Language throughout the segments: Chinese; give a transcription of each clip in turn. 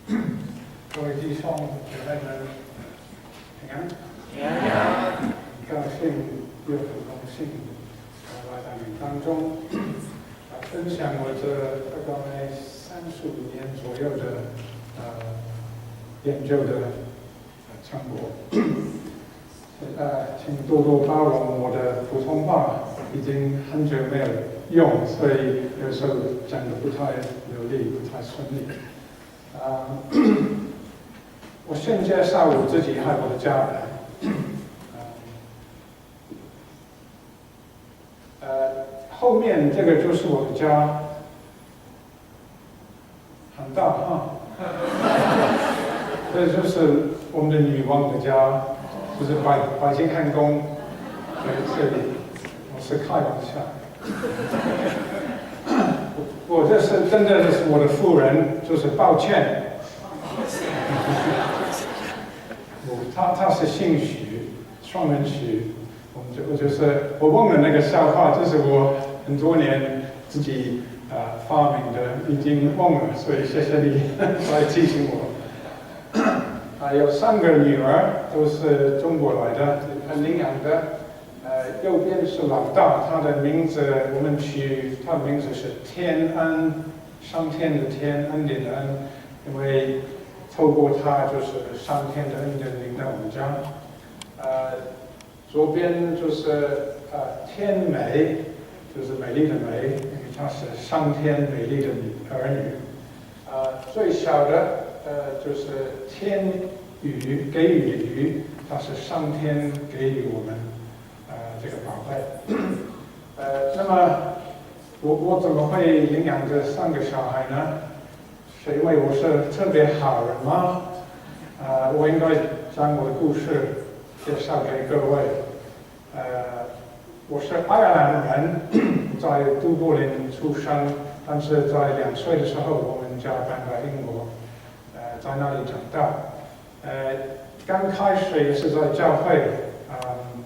各位弟兄姐妹们，平安！平安！很高兴又很荣幸来到你当中，分享我这大概35年左右的研究的成果。请多多包容我的普通话已经很久没有用，所以有时候讲得不太流利，不太顺利。我先介绍我自己和我的家人。后面这个就是我的家，很大哈。这就是我们的女王的家，就是白金汉宫在这里。我是开玩笑。我这是真的是我的夫人，就是抱歉。他是姓许，双人许。我忘了那个笑话，这是我很多年自己发明的，已经忘了，所以谢谢你来提醒我。有3个女儿，都是中国来的，很领养的。右边是老大，他的名字我们取，他的名字是天恩，上天的天，恩典的恩，因为透过他就是上天的恩典领到我们家。左边就是天美，就是美丽的美，因为她是上天美丽的儿女。最小的就是天予，给予的予，它是上天给予我们这个宝贝。那么我怎么会领养这3个小孩呢？是因为我是特别好人吗？我应该将我的故事介绍给各位。我是爱尔兰人，在都柏林出生，但是在2岁的时候，我们家搬到英国，在那里长大。刚开始也是在教会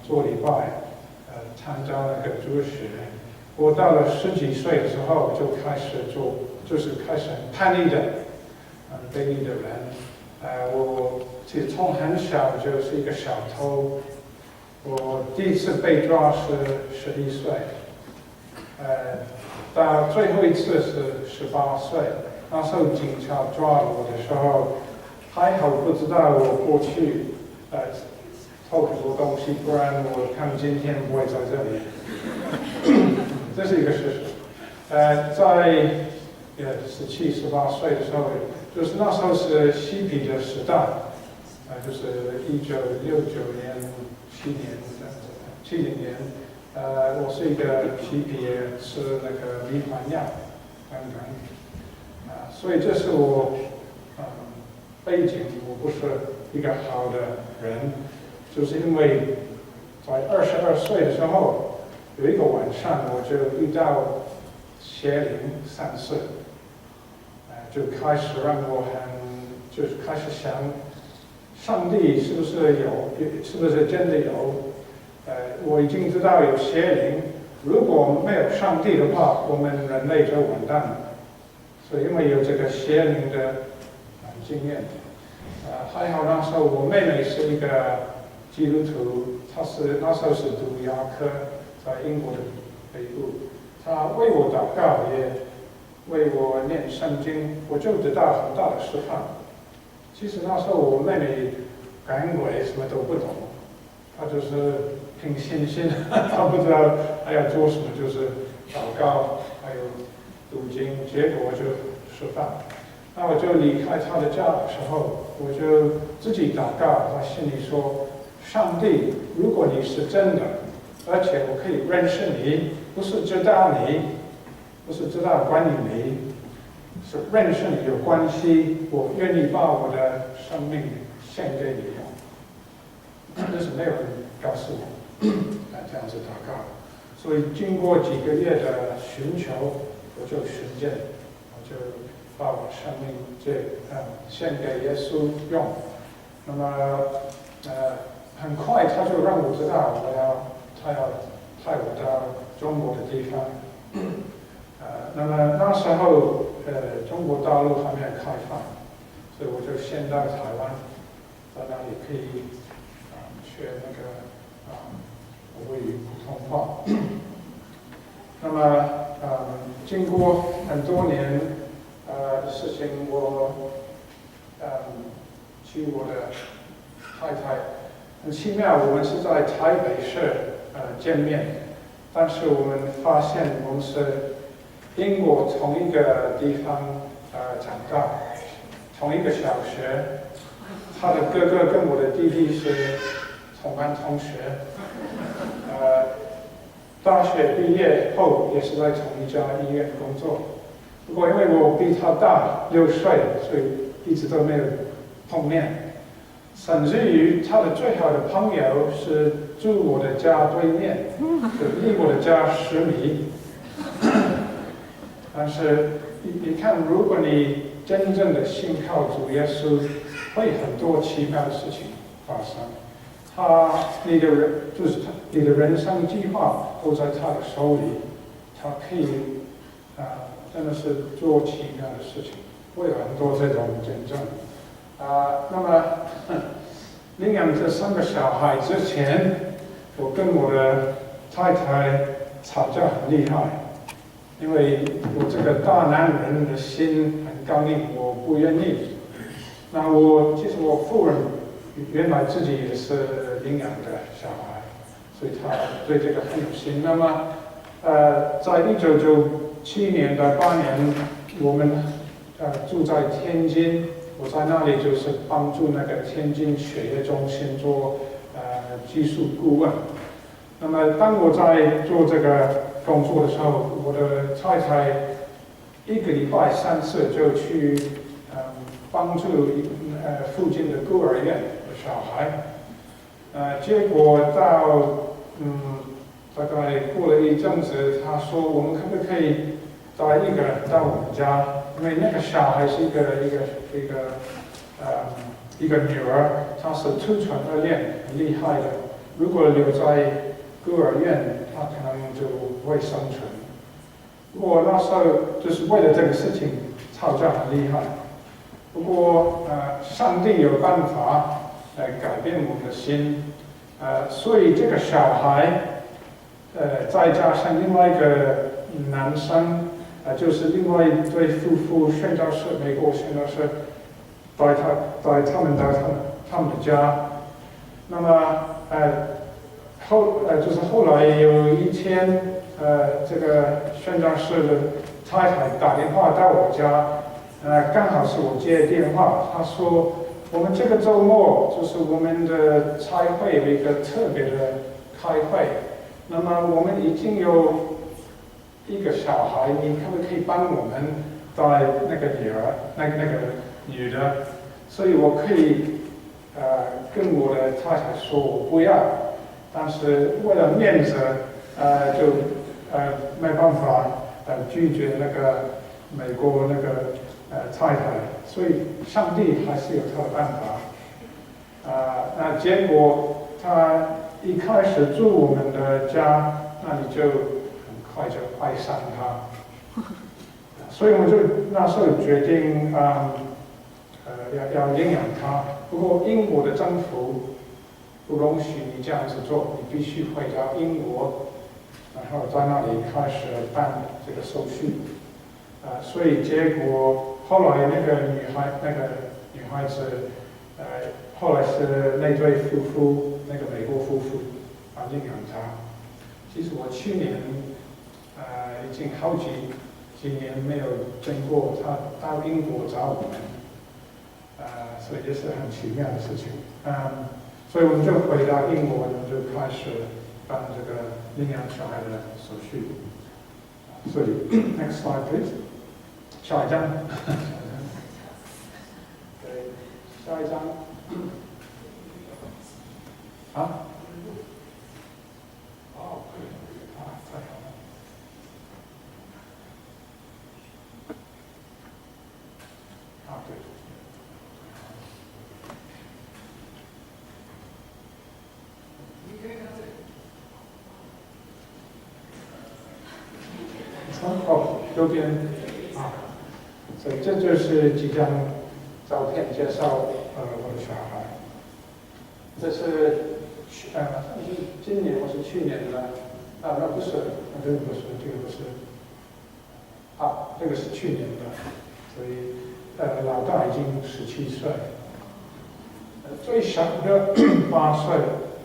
做礼拜，参加那个主日学。我到了10几岁的时候就开始做，就是开始很叛逆的，卑鄙的人。我其实从很小就是一个小偷。我第一次被抓是11岁，到最后一次是18岁。那时候警察抓我的时候，还好不知道我过去偷很多东西，不然我看今天不会在这里。这是一个事实。在17、18岁的时候，就是那时候是嬉皮的时代，就是1969年、70年，我是一个嬉皮，吃那个迷幻药等等，所以这是我背景，我不是一个好的人，就是因为在22岁的时候，有一个晚上我就遇到邪灵3次，就开始让我就是开始想，上帝是不是有，是不是真的有？我已经知道有邪灵，如果没有上帝的话，我们人类就完蛋了。所以因为有这个邪灵的经验，还好那时候我妹妹是一个基督徒，她那时候是读牙科，在英国的北部，她为我祷告，也为我念圣经，我就得到很大的释放。其实那时候我妹妹赶鬼什么都不懂，她就是凭信心，她不知道她要做什么，就是祷告，还有读经，结果就释放。那我就离开她的家的时候，我就自己祷告，在心里说：上帝，如果你是真的，而且我可以认识你，不是知道你，不是知道关于你，是认识你有关系，我愿意把我的生命献给你用。这是没有人告诉我，这样子祷告。所以经过几个月的寻求，我就寻见，我就把我生命献给耶稣用。那么很快他就让我知道，他要派我到中国的地方。那么那时候中国大陆还没有开放，所以我就先到台湾，在那里可以学那个国语普通话。那么经过很多年的事情，我去我的太太，很奇妙，我们是在台北市见面，但是我们发现我们是英国同一个地方长大，同一个小学，他的哥哥跟我的弟弟是同班同学，大学毕业后也是在同一家医院工作。不过因为我比他大6岁，所以一直都没有碰面。甚至于他的最好的朋友是住我的家对面，就离我的家10米。但是你看，如果你真正的信靠主耶稣，会很多奇妙的事情发生。你的人生计划都在他的手里，他可以真的是做奇妙的事情。会有很多这种见证。那么领养这3个小孩之前，我跟我的太太吵架很厉害，因为我这个大男人的心很刚硬，我不愿意。那其实我夫人原来自己也是领养的小孩，所以她对这个很有心。那么在1997年到8年，我们住在天津。我在那里就是帮助那个天津血液中心做技术顾问。那么当我在做这个工作的时候，我的太太1个礼拜3次就去帮助附近的孤儿院的小孩。结果到大概过了一阵子，他说我们可不可以带1个人到我们家？因为那个小孩是一个女儿，她是2传2恋，很厉害的。如果留在孤儿院，她可能就不会生存。我那时候就是为了这个事情吵架很厉害。不过上帝有办法改变我们的心。所以这个小孩再加上另外一个男生。就是另外一对夫妇宣教士，美国宣教士带他们到他们的家。那么就是后来有一天，这个宣教士的太太打电话到我家，刚好是我接电话，她说我们这个周末就是我们的差会有一个特别的开会，那么我们已经有1个小孩，你可不可以帮我们带那个女儿，那个女的？所以我可以跟我的太太说我不要，但是为了面子，就没办法拒绝那个美国那个太太，所以上帝还是有他的办法。那结果他一开始住我们的家，那你就就爱上他，所以我就那时候决定要领养他。不过英国的政府不容许你这样子做，你必须回到英国，然后在那里开始办这个手续。所以结果后来那个女孩子，后来是那对夫妇，那个美国夫妇领养他。其实我去年。已经好几年没有见过他到英国找我们，所以也是很奇妙的事情。所以我们就回到英国，我们就开始办这个领养小孩的手续。所以 ，next slide please， 下一张，对，下一张，啊？哦，太好了。对。右边所以这就是即将照片介绍我的小孩。这是今年或是去年的那不是，这个不是，这个是去年的，所以老大已经17岁，最小的8岁，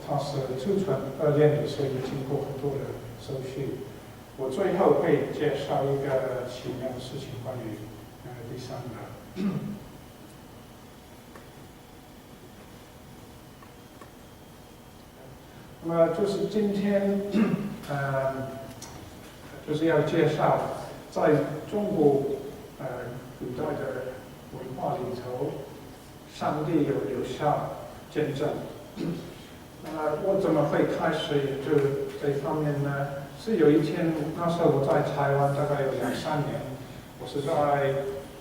他是储存2年的，所以经过很多的手续。我最后会介绍一个奇妙的事情，关于第3个。那么就是今天，就是要介绍在中国古代的文化里头，上帝有留下见证。那么我怎么会开始研究这方面呢？是有一天，那时候我在台湾，大概有2-3年，我是在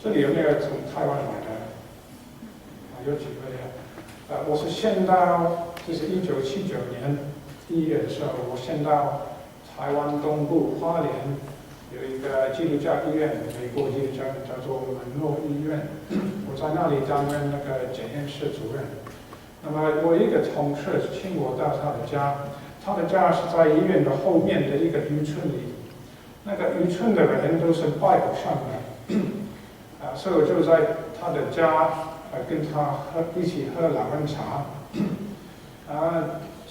这里有没有从台湾来的？有几位啊？我是先到，就是1979年1月的时候，我先到台湾东部花莲有一个基督教医院，美国基督教叫做门诺医院，我在那里担任那个检验室主任。那么我一个同事请我到他的家，他的家是在医院的后面的一个渔村里，那个渔村的人都是拜偶像的，所以我就在他的家跟他一起喝老人茶，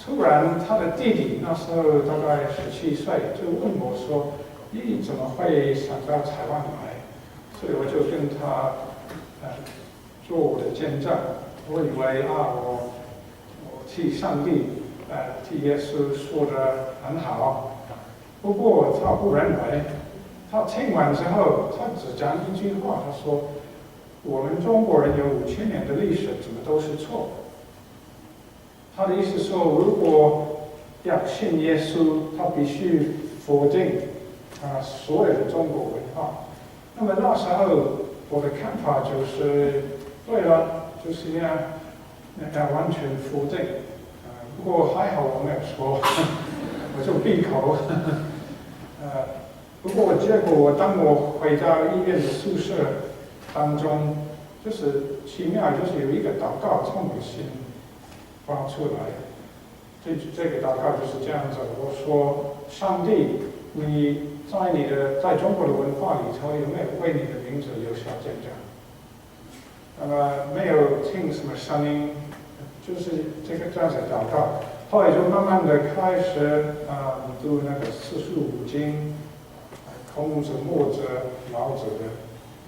突然他的弟弟那时候大概17岁，就问我说：“你怎么会想到台湾来？”所以我就跟他做我的见证。我以为我替上帝替耶稣说得很好，不过他不认为。他听完之后，他只讲一句话，他说：“我们中国人有5000年的历史，怎么都是错。”他的意思说，如果要信耶稣，他必须否定所有的中国文化。那么那时候我的看法就是，对了，就是要完全否定。不过还好我没有说，我就闭口。不过结果当我回到医院的宿舍当中，就是奇妙，就是有一个祷告从我心发出来。这个祷告就是这样子，我说：上帝，你在中国的文化里头有没有为你的名字留下见证？那么没有听什么声音，就是这样子祷告。后来就慢慢的开始读那个45经，孔子、墨子、老子的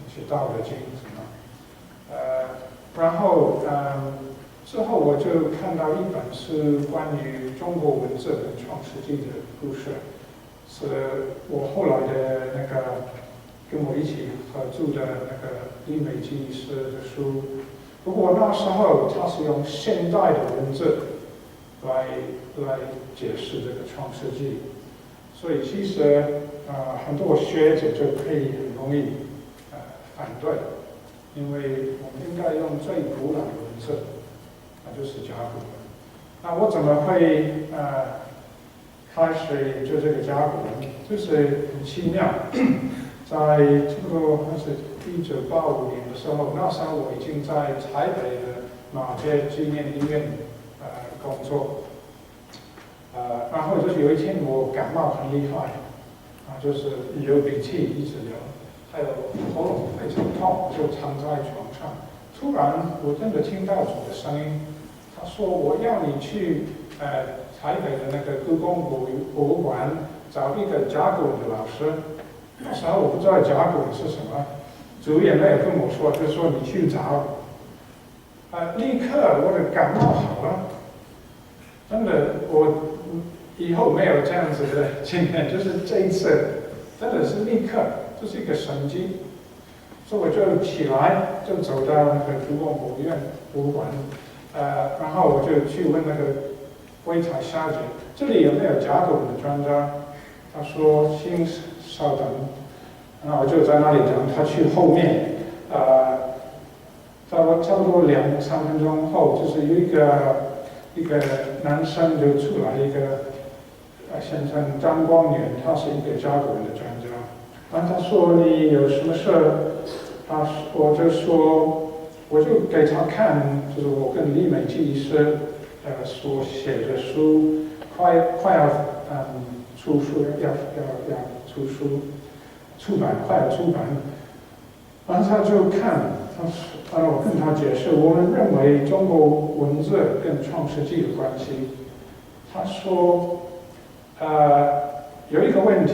一些道德经什么，然后之后我就看到一本是关于中国文字的创世纪的故事，是我后来的那个跟我一起合著的那个李美基师的书。不过那时候他是用现代的文字来解释这个创世纪，所以其实很多学者就可以很容易反对，因为我们应该用最古老的文字，那就是甲骨文。那我怎么会开始研究这个甲骨文？就是很奇妙，在差不多那是1985年的时候，那时候我已经在台北的马街纪念医院工作，然后就是有一天我感冒很厉害，就是流鼻涕一直流，还有喉咙非常痛，就躺在床上。突然我真的听到主的声音，他说：“我要你去台北的那个故宫博物馆找一个甲骨文的老师。”那时候我不知道甲骨文是什么，主也没有跟我说，就说你去找。立刻我的感冒好了，真的，我以后没有这样子的经验，就是这一次真的是立刻，这是一个神迹。所以我就起来，就走到那个故宫博物馆，然后我就去问那个柜台小姐，这里有没有甲骨文的专家？她说：“请稍等。”然后我就在那里等，她去后面，差不多2-3分钟后，就是有一个男生就出来，一个先生张光远，他是一个甲骨文的专家。然后他说：“你有什么事？”我就说，我就给他看，就是我跟李美基医师所写的书，快要出书，要出书，快要出版。然后他就看，我跟他解释，我们认为中国文字跟创世纪有关系。他说，有一个问题，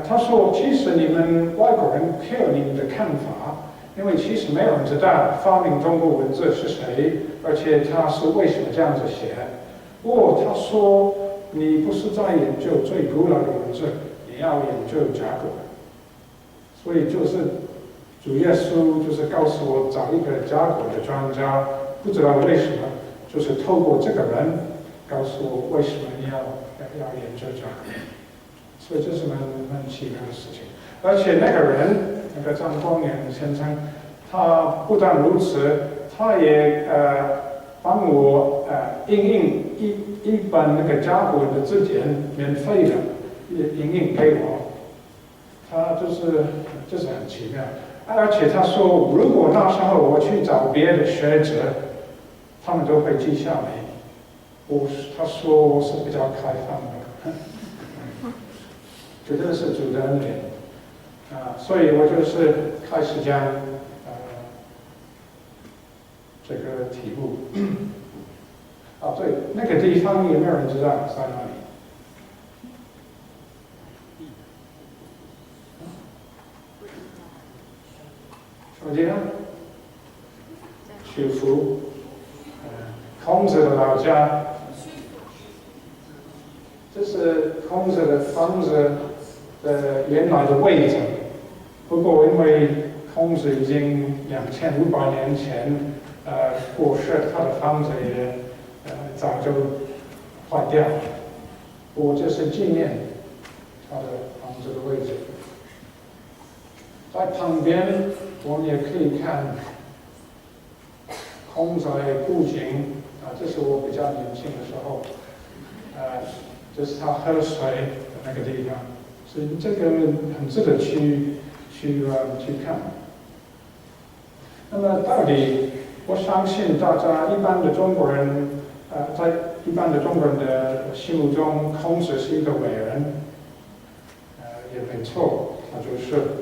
他说其实你们外国人有你们的看法，因为其实没有人知道发明中国文字是谁，而且他是为什么这样子写。不过他说，你不是在研究最古老的文字，也要研究甲骨文。所以就是主耶稣就是告诉我找一个甲骨的专家，不知道为什么，就是透过这个人告诉我为什么你要研究甲骨文。所以这是蛮奇妙的事情。而且那个人，那个张光远先生，他不但如此，他也帮我印一本那个甲骨文的字典，免费的印给我。他就是很奇妙，而且他说，如果那时候我去找别的学者，他们都会记下来。他说我是比较开放的，觉得是主的恩典所以我就是开始讲这个题目。对，那个地方有没有人知道在哪里？什么地方？曲阜，孔子的老家。这是孔子的房子的原来的位置。不过因为孔子已经2500年前过世，他的房子也早就坏掉了。我这是纪念他的房子的位置。在旁边我们也可以看空宅古井这是我比较年轻的时候，这是他喝水的那个地方，所以这个很值得去看。那么到底，我相信大家一般的中国人，在一般的中国人的心目中，孔子是一个伟人，也没错，他就是。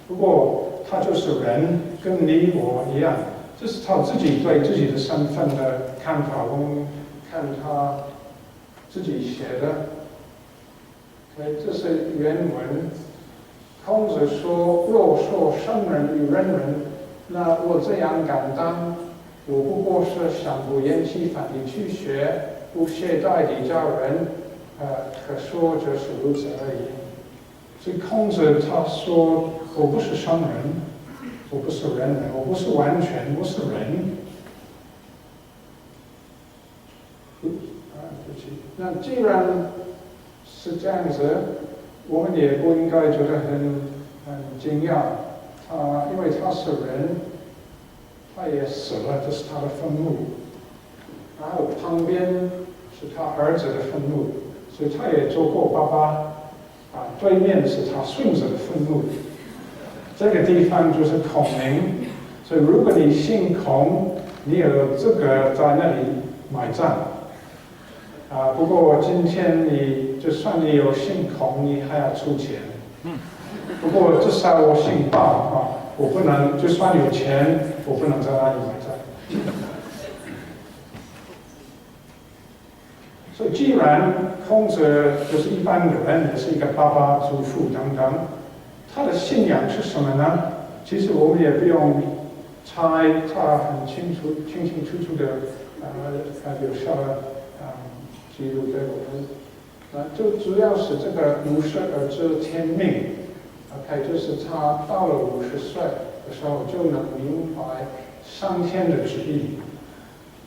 不过他就是人，跟你我一样，这是他自己对自己的身份的看法。我们看他自己写的，这是原文。孔子说：“若说圣人与仁人，那我这样感当，我不过是想不厌其烦地去学，不懈怠地教人，可说就是如此而已。”所以孔子他说：“我不是圣人，我不是仁人，我不是完全，我是人。”那既然是这样子，我们也不应该觉得很惊讶。因为他是人，他也死了，这是他的愤怒。然后旁边是他儿子的愤怒，所以他也做过爸爸。对面是他孙子的愤怒。这个地方就是孔明，所以如果你姓孔，你有这个在那里买账。不过今天就算你有姓孔，你还要出钱。不过至少我姓鲍我不能，就算有钱，我不能在那里买账。所以既然孔子就是一般的人，也是一个爸爸、祖父等等，他的信仰是什么呢？其实我们也不用猜，他很清楚的留下了记录给我们。就主要是这个50而知天命，OK， 就是他到了50岁的时候就能明白上天的旨意。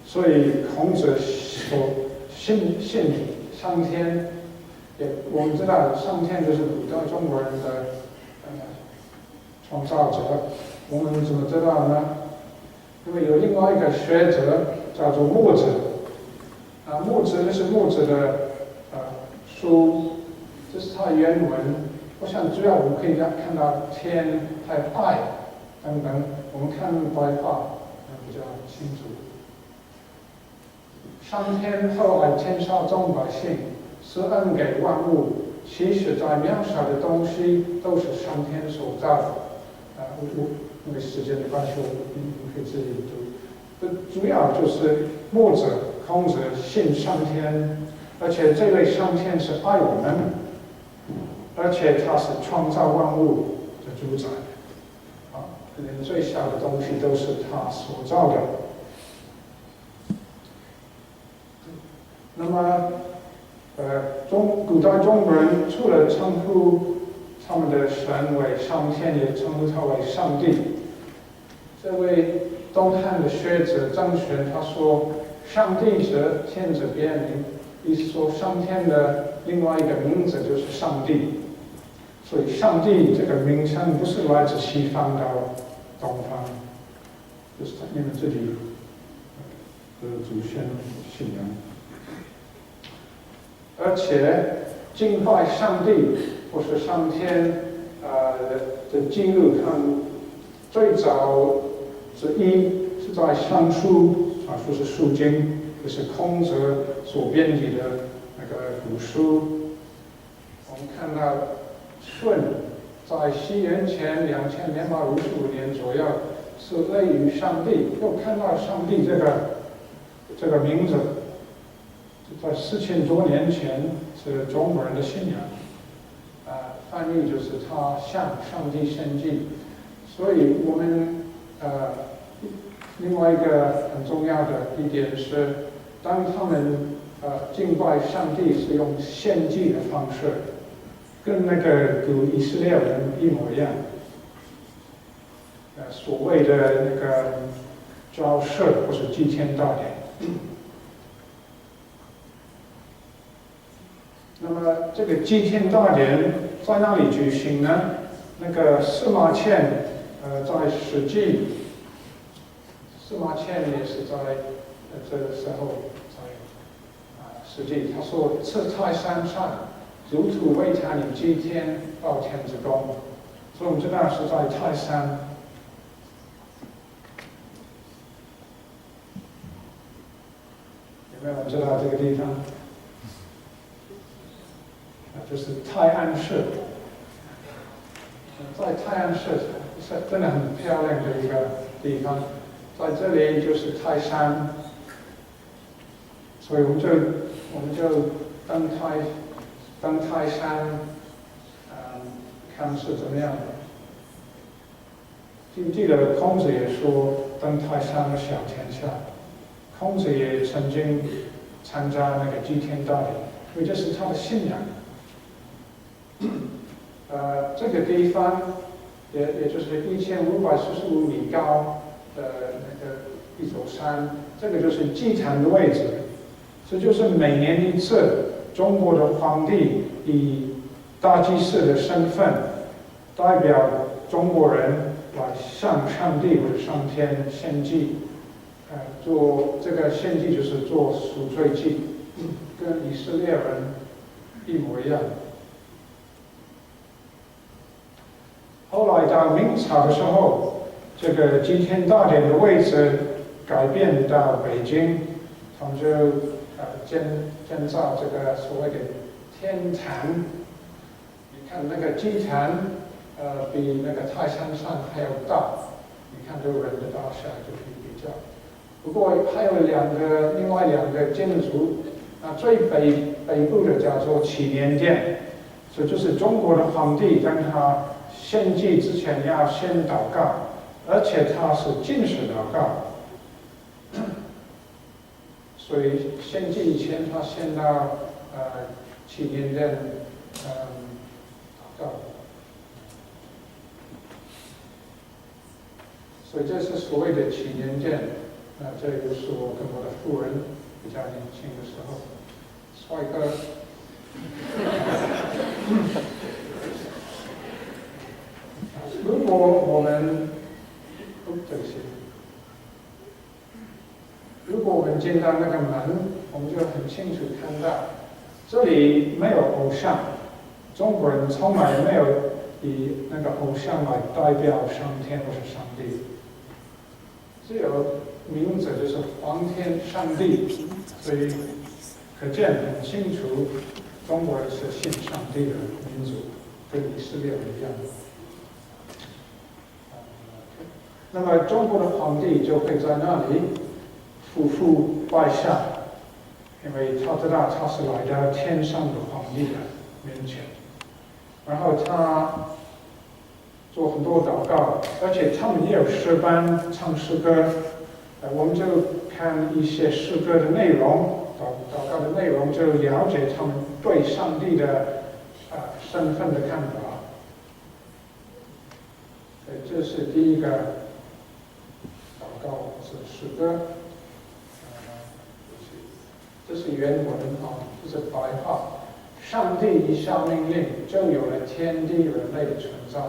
所以孔子说信上天，我们知道上天就是古代中国人的创造者。我们怎么知道呢？因为有另外一个学者叫做墨子，墨子这是墨子的书，这是他原文。我想主要我们可以看到天还有爱，等等，我们看白话比较清楚。上天后来天下众百姓，施恩给万物，其实在渺小的东西都是上天所造的。因为时间的关系，我可以自己读。主要就是牧者、孔子信上天，而且这位上天是爱我们，而且他是创造万物的主宰。连最小的东西都是他所造的。那么，古代中国人除了称呼他们的神为上天，也称呼他为上帝。这位东汉的学者郑玄他说：“上帝者，天者别名。”意思说，上天的另外一个名字就是上帝。所以，上帝这个名称不是来自西方到东方，就是你们自己的祖先信仰。而且敬拜上帝或是上天的记录，看最早之一是在上书，上书是书经，就是孔子所编辑的那个古书。我们看到舜在西元前2255年左右是类于上帝，又看到上帝这个名字。在4000多年前是中国人的信仰，翻译就是他向上帝献祭。所以我们另外一个很重要的一点是，当他们敬拜上帝是用献祭的方式，跟那个古以色列人一模一样。所谓的那个昭示或是祭天大典。那么这个祭天大典在哪里举行呢？那个司马迁，在《史记》，司马迁也是在这个时候在《史记》，他说：“此泰山上，如土为他以祭天，报天之功。”所以我们知道是在泰山。有没有人知道这个地方？就是泰安市，在泰安市是真的很漂亮的一个地方，在这里就是泰山，所以我们就登泰山，看是怎么样的。记不记得孔子也说登泰山而小天下？孔子也曾经参加那个祭天大典，因为这是他的信仰。这个地方也就是1545米高的那个一座山，这个就是祭坛的位置。这就是每年一次，中国的皇帝以大祭司的身份，代表中国人来向上帝或者上天献祭。做这个献祭就是做赎罪祭，跟以色列人一模一样。后来到明朝的时候，这个祭天大典的位置改变到北京，他们就建造这个所谓的天坛。你看那个祭坛，比那个泰山上还要大，你看这个人的大小就可以比较。不过还有另外两个建筑，最北部的叫做祈年殿，所以就是中国的皇帝当他献祭之前要先祷告，而且他是禁食祷告，所以献祭以前他先到祈年殿祷告，所以这是所谓的祈年殿。这就是我跟我的夫人比较年轻的时候，帅哥。如果我们，对不起，如果我们进到那个门，我们就很清楚看到，这里没有偶像，中国人从来没有以那个偶像来代表上天或是上帝。只有名字就是皇天上帝，所以可见很清楚，中国人是信上帝的民族，跟以色列人一样。那么中国的皇帝就会在那里匍匐拜下，因为他知道他是来到天上的皇帝的面前，然后他做很多祷告，而且他们也有诗班唱诗歌。我们就看一些诗歌的内容，祷告的内容，就了解他们对上帝的身份的看法。这是第一个祷告是诗歌，这是原文这是白话。上帝一下命令，就有了天地人类的存在。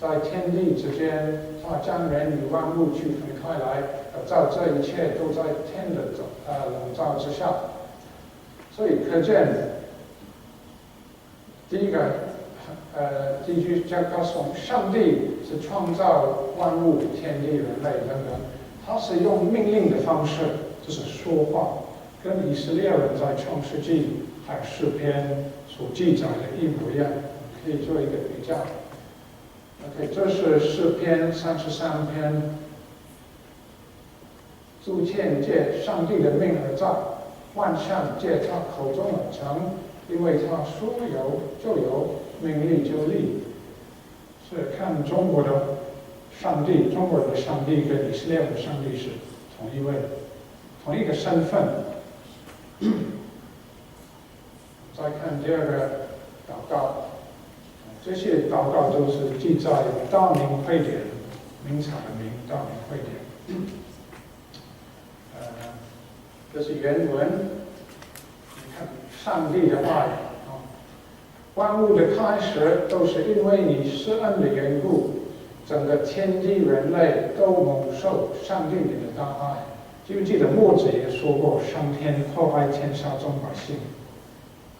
在天地之间，他将人与万物区分开来，造这一切都在天的笼罩之下。所以可见，第一句就告诉我们，上帝是创造万物、天地、人类等等，他是用命令的方式，就是说话，跟以色列人在创世纪还有诗篇所记载的一模一样，可以做一个比较。OK， 这是诗篇33篇，诸天借上帝的命而造，万象借他口中而成，因为他说有就有，命立就立。是看中国的上帝，中国人的上帝跟以色列人的上帝是同一位，同一个身份。再看第二个祷告。这些祷告都是记在大明会典，明朝的明，大明会典。这是原文。你看上帝的话语万物的开始都是因为你施恩的缘故，整个天地人类都蒙受上帝你的大爱。记不记得墨子也说过，上天厚爱天下众百姓，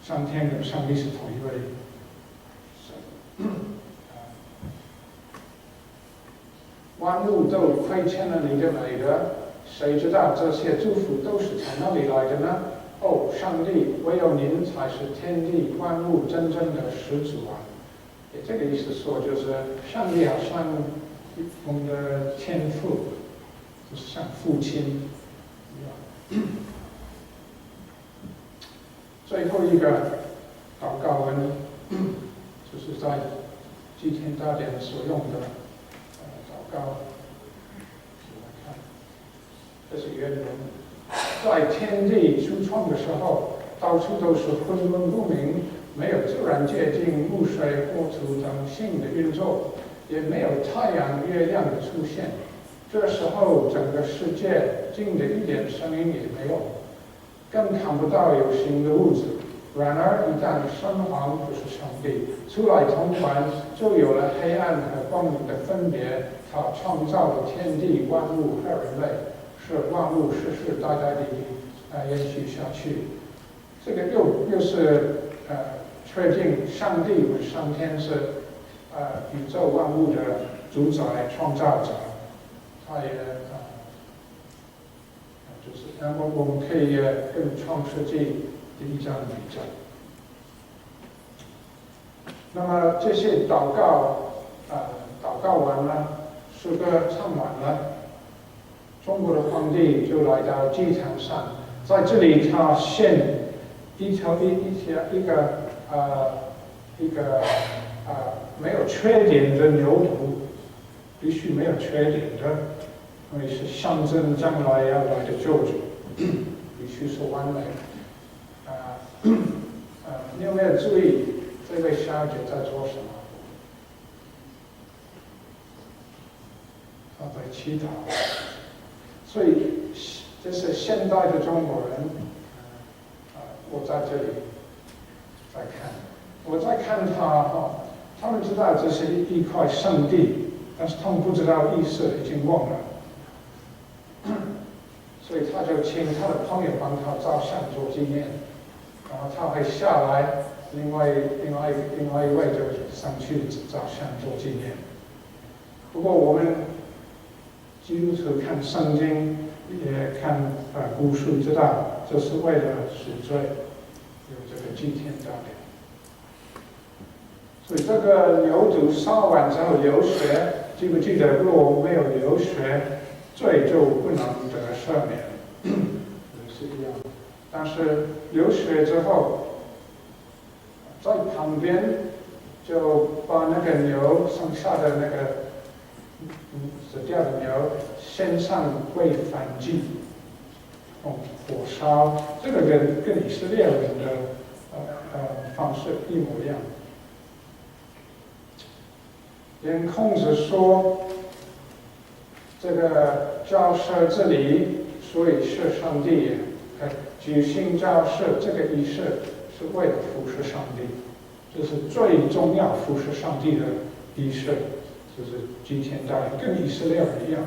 上天跟上帝是同一位。万物都亏欠了你的美德，谁知道这些祝福都是从哪里来的呢？哦，上帝，唯有您才是天地万物真正的始祖啊！这个意思说，就是上帝好像我们的天父，就是像父亲一样。最后一个祷告文，就是在祭天大典所用的祷告。这是原文。在天地初创的时候，到处都是混沌不明，没有自然界境、木水、火土等性的运作，也没有太阳、月亮的出现。这时候，整个世界静的一点声音也没有，更看不到有形的物质。然而，一旦神皇就是上帝出来统管，就有了黑暗和光明的分别。他创造了天地万物和人类，使万物世世代代地延续下去。这个又是确定上帝和上天是宇宙万物的主宰、创造者。他也就是我们可以跟创世纪第1章比较。那么这些祷告完了，诗歌唱完了，中国的皇帝就来到祭坛上，在这里他献一个没有缺点的牛犊，必须没有缺点的，因为是象征将来要来的救主，必须是完美。你有没有注意这位小姐在做什么？她在祈祷。所以这是现代的中国人。我在这里在看，我在看他们知道这是一块圣地，但是他们不知道意思，已经忘了。所以他就请他的朋友帮他照相做纪念，然后他会下来另外一位就上去照相做纪念。不过我们基督徒看圣经，也看古书，知道这是为了赎罪，有这个祭天大典。所以这个牛犊烧完之后流血，记不记得？如果没有流血，罪就不能得赦免，也是一样。但是流血之后，在旁边就把那个牛剩下的那个死掉的牛献上为燔祭，用火烧。这个跟以色列人的方式一模一样。连孔子说，这个教社这里，所以是上帝举行教社这个仪式是为了服侍上帝，这是最重要服侍上帝的仪式，就是祭天大典，跟以色列人一样。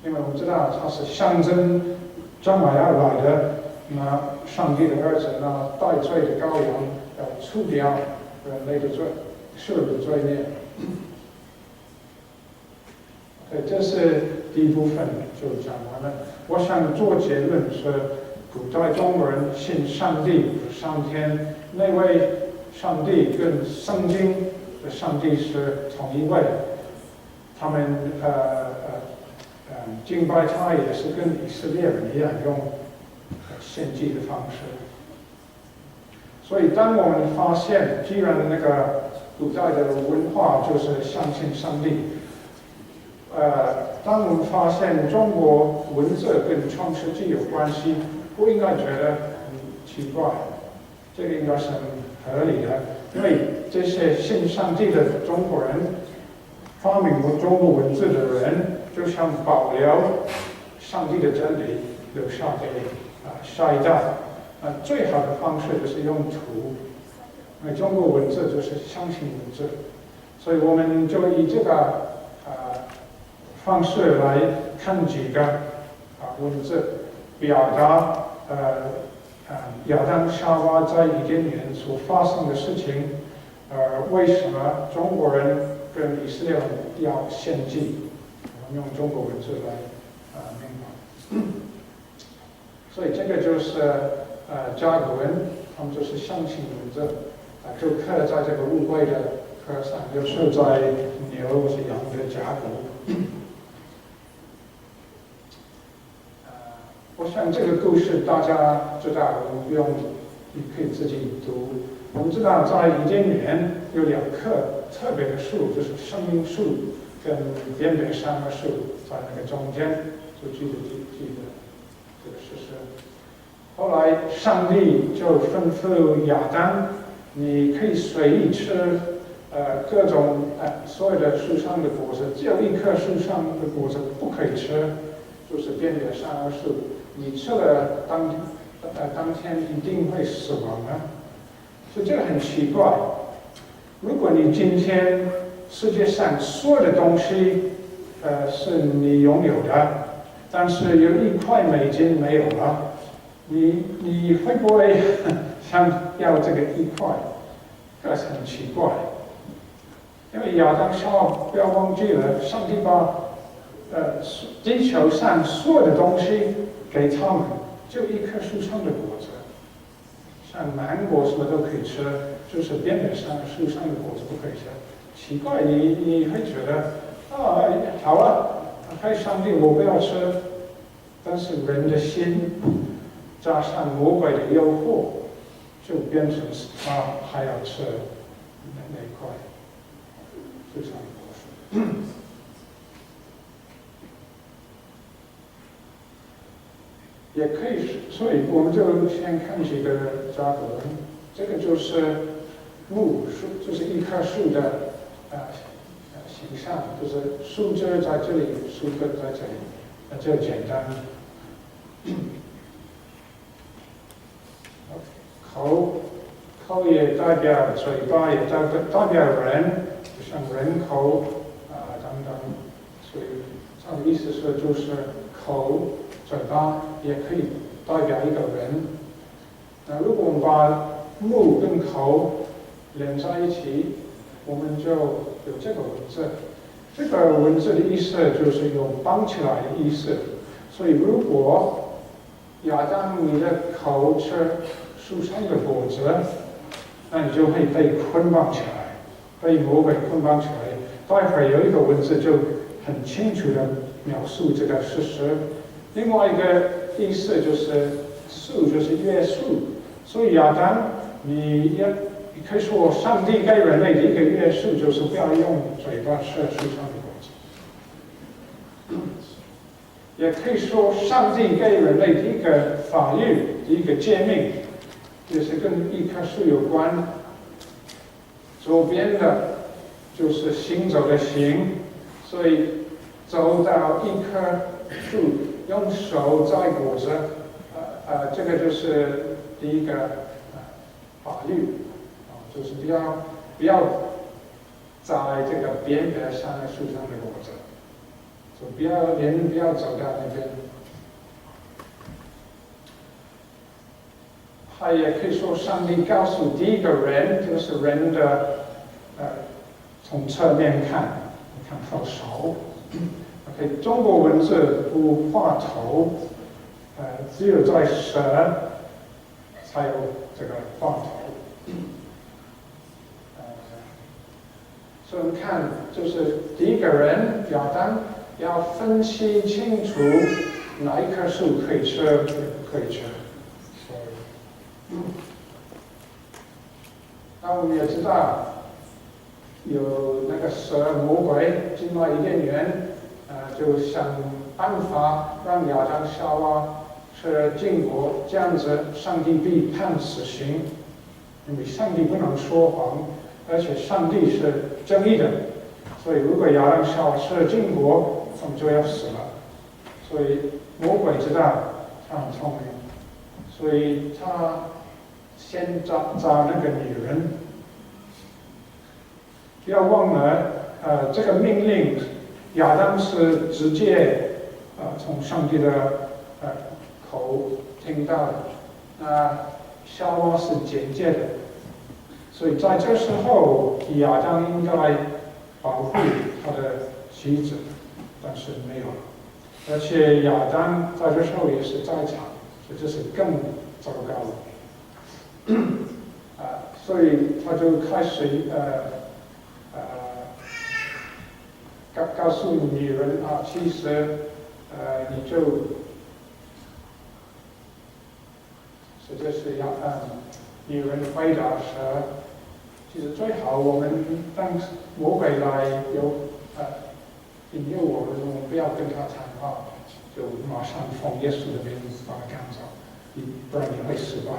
因为我们知道它是象征将来要来的那上帝的儿子，那代罪的羔羊要除掉人类的罪。是的罪孽。OK， 这是第一部分就讲完了。我想做结论是，古代中国人信上帝上天，那位上帝跟圣经的上帝是同一位。他们敬拜他也是跟以色列人一样用献祭的方式。所以当我们发现，既然那个古代的文化就是相信上帝。当我们发现中国文字跟创世纪有关系，不应该觉得很奇怪，这个应该是很合理的，因为这些信上帝的中国人发明过中国文字的人，就想保留上帝的真理，留下给下一代。最好的方式就是用图。因为中国文字就是象形文字，所以我们就以这个方式来看几个文字，表达亚当夏娃在伊甸园所发生的事情，为什么中国人跟以色列人要献祭，我们用中国文字来明白。所以这个就是甲骨文，他们就是象形文字。就刻在这个物柜的壳上，有时候在牛或是羊的甲骨。我想这个故事大家知道，我们不用，你可以自己读。我们知道在伊甸园有2棵特别的树，就是生命树跟辨别善恶树，在那个中间，就记得这个事实。后来上帝就吩咐亚当。你可以随意吃，各种所有的树上的果子，只有1棵树上的果子不可以吃，就是辨别善恶树。你吃了当天一定会死亡的。所以这个很奇怪。如果你今天世界上所有的东西，是你拥有的，但是有1块美金没有了，你会不会想要这个1块？这是很奇怪，因为亚当夏娃不要忘记了，上帝把地球上所有的东西给他们，就1棵树上的果子，像芒果什么都可以吃，就是辨别上树上的果子不可以吃。奇怪，你会觉得好了，还上帝我不要吃，但是人的心加上魔鬼的诱惑。就变成他还要吃那块树上的果实。也可以，所以我们就先看几个甲骨文。这个就是木树，就是1棵树的形象，就是树枝在这里，树根在这里，这简单。口也代表嘴巴，也代表人，就像人口等等。所以它的意思是，就是口、嘴巴也可以代表一个人。如果我们把目跟口连在一起，我们就有这个文字。这个文字的意思就是有绑起来的意思。所以如果亚当你的口吃树上的果子，那你就会被捆绑起来，被魔鬼捆绑起来。待会儿有一个文字就很清楚的描述这个事实。另外一个意思就是树就是约束，所以亚当你可以说上帝给人类的一个约束就是不要用嘴巴吃树上的果子，也可以说上帝给人类的一个法律的一个诫命，也是跟一棵树有关。左边的就是行走的行，所以走到一棵树，用手摘果子，这个就是第一个法律，就是不要在这个边边上的树上的果子，就不要走到那边。他也可以说，上帝告诉第一个人，就是人的，从侧面看，你看到手。OK， 中国文字不画头，只有在蛇才有这个画头。所以我们看，就是第一个人亚当要分析清楚哪一棵树可以吃，不可以吃。那我们也知道，有那个蛇魔鬼进来伊甸园，就想办法让亚当夏娃吃禁果，这样子上帝必判死刑，因为上帝不能说谎，而且上帝是正义的，所以如果亚当夏娃吃了禁果，他们就要死了。所以魔鬼知道他很聪明，所以他先找那个女人。不要忘了，这个命令，亚当是直接从上帝的口听到的，夏娃是间接的，所以在这时候，亚当应该保护他的妻子，但是没有，而且亚当在这时候也是在场，所以这是更糟糕了。所以他就开始告诉女人其实你这是女人回答蛇，其实最好我们当魔鬼来引诱我们不要跟他谈话，就马上奉耶稣的名把他赶走，不然你会失败的。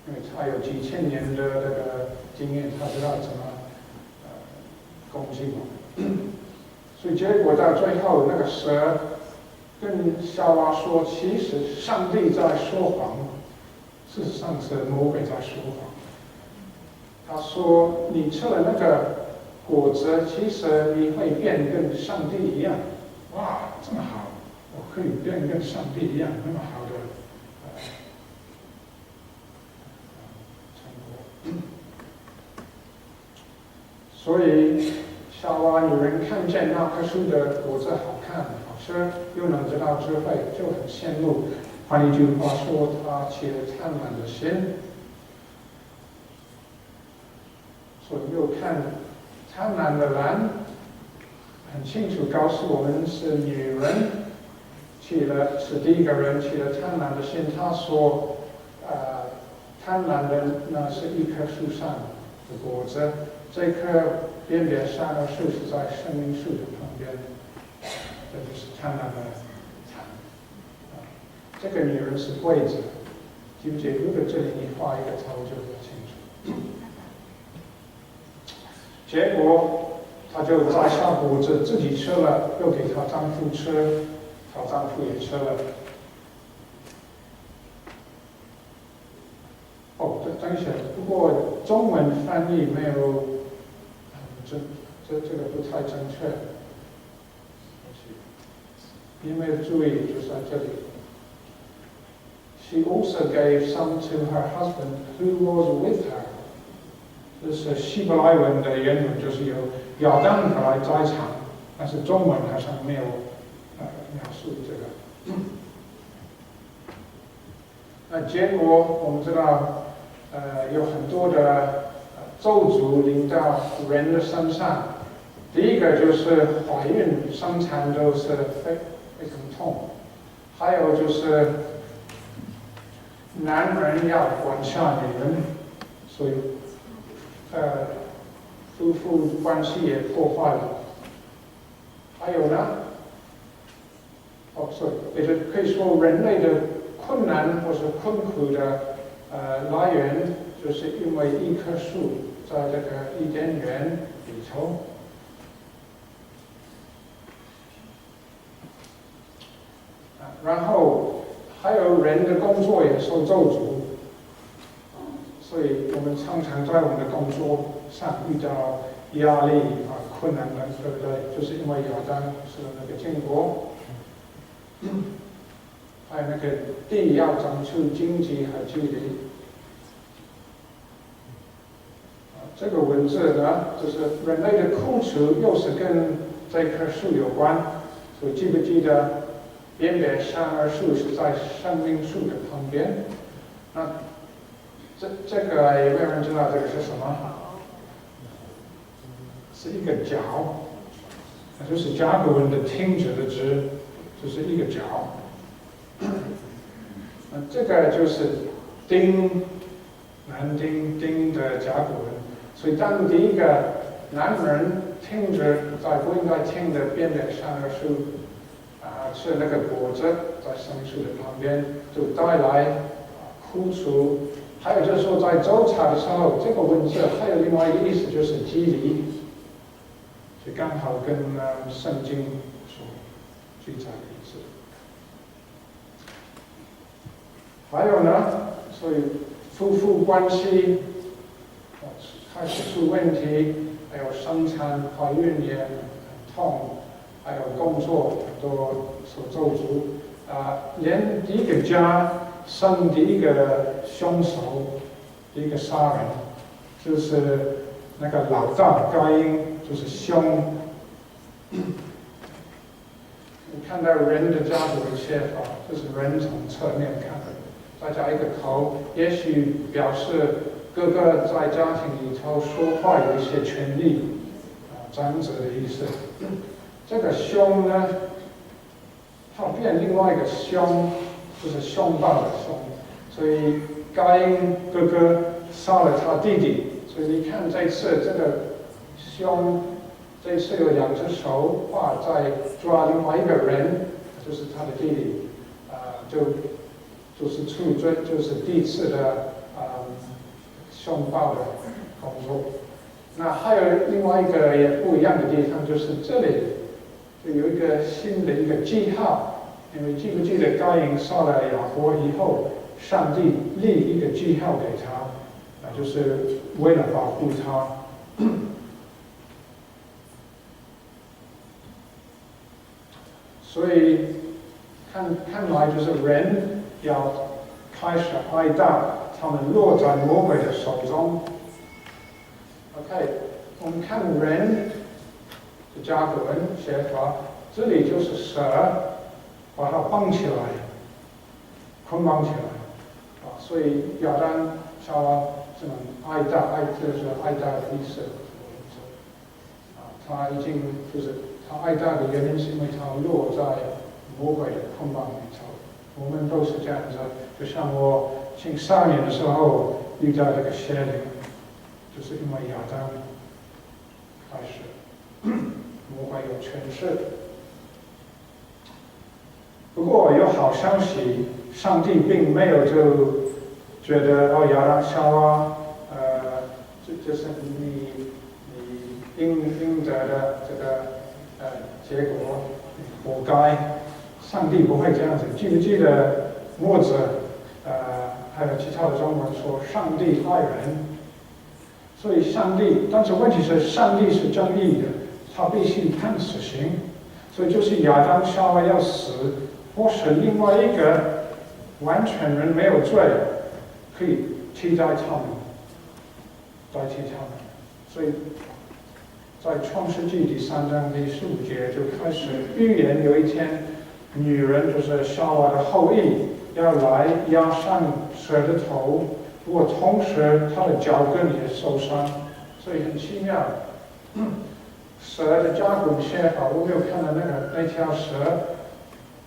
因为他有几千年的这个经验，他知道怎么攻击我们。所以结果到最后，那个蛇跟夏娃说，其实上帝在说谎，事实上是魔鬼在说谎。他说你吃了那个果子，其实你会变跟上帝一样。哇，这么好，我可以变跟上帝一样，那么好的成果。所以夏娃女人看见那棵树的果子好看好吃，又能得到智慧，就很羡慕。换一句话说，她起了贪婪的心。所以又看贪婪的人，很清楚告诉我们是女人是第一个人起了贪婪的心。她说，贪婪的那是一棵树上的果子，这棵边边上的树是在生命树的旁边，这就是贪婪的贪。这个女人是柜子，记不记得？如果这里你画一个头就比较清楚。结果她就摘下果子自己吃了，又给她丈夫吃，她丈夫也吃了。等一下，不过中文翻译没有，这个不太正确。你有没有注意？就在这里 she also gave some to her husband who was with her。这是希伯来文的原文，就是有亚当和来在场，但是中文好像没有描述这个。那结果我们知道，有很多的咒诅临到人的身上。第一个就是怀孕生产都是非常痛，还有就是男人要管辖女人，所以夫妇关系也破坏了。还有呢，也就可以说人类的困难或是困苦的来源，就是因为一棵树在这个伊甸园里头。然后还有人的工作也受咒诅，所以我们常常在我们的工作上遇到压力困难的，对不对？就是因为亚当是那个禁果，还有那个地要长出荆棘和距离。这个文字呢，就是人类的苦楚又是跟这棵树有关，所以记不记得？边别善恶树是在生命树的旁边。那这个有没有人知道这个是什么？是一个角，那就是甲骨文的听者的之，就是一个角。这个就是丁，男丁丁的甲骨文。所以当第一个男人听着在不应该听的边别善恶树。吃那个果子在生命树的旁边，就带来苦楚。还有就是说，在周查的时候，这个文字还有另外一个意思，就是激励，就刚好跟圣经所记载的意思。还有呢，所以夫妇关系开始出问题，还有生产怀孕也很痛。还有工作很多受咒诅，连第一个家生第一个凶手，第一个杀人，就是那个老大该隐，就是凶。你看到人的家族的切法，就是人从侧面看，再加一个头，也许表示哥哥在家庭里头说话有一些权利，长者的意思。这个凶呢，它变另外一个凶，就是凶暴的凶。所以该隐哥哥杀了他弟弟，所以你看这次这个凶，这次有两只手在抓另外一个人，就是他的弟弟，就是处罪，就是第一次的凶暴的工作。那还有另外一个也不一样的地方，就是这里。就有一个新的一个记号，因为记不记得该隐杀了亚伯以后，上帝立一个记号给他，就是为了保护他。所以看来就是人要开始哀悼他们落在魔鬼的手中。OK， 我们看人。甲骨文写法，这里就是蛇，把它绑起来，捆绑起来，所以亚当夏娃这种哀悼，就是哀悼的意思，他已经就是他哀悼的原因是因为他落在魔鬼的捆绑里头。我们都是这样子，就像我青少年的时候遇到这个邪灵，就是因为亚当开始。魔鬼有权势，不过有好消息，上帝并没有就觉得亚当夏娃，就是你应得的这个结果，活该。上帝不会这样子。记不记得墨者还有其他的中文说上帝爱人，所以上帝，但是问题是上帝是正义的。他必须判死刑，所以就是亚当夏娃要死，或是另外一个完全人没有罪，可以替代他们，代替他们。所以在创世纪第3章第15节就开始预言，有一天女人就是夏娃的后裔要来压上蛇的头，不过同时她的脚跟也受伤，所以很奇妙。蛇的加骨写法，我没有看到那条蛇，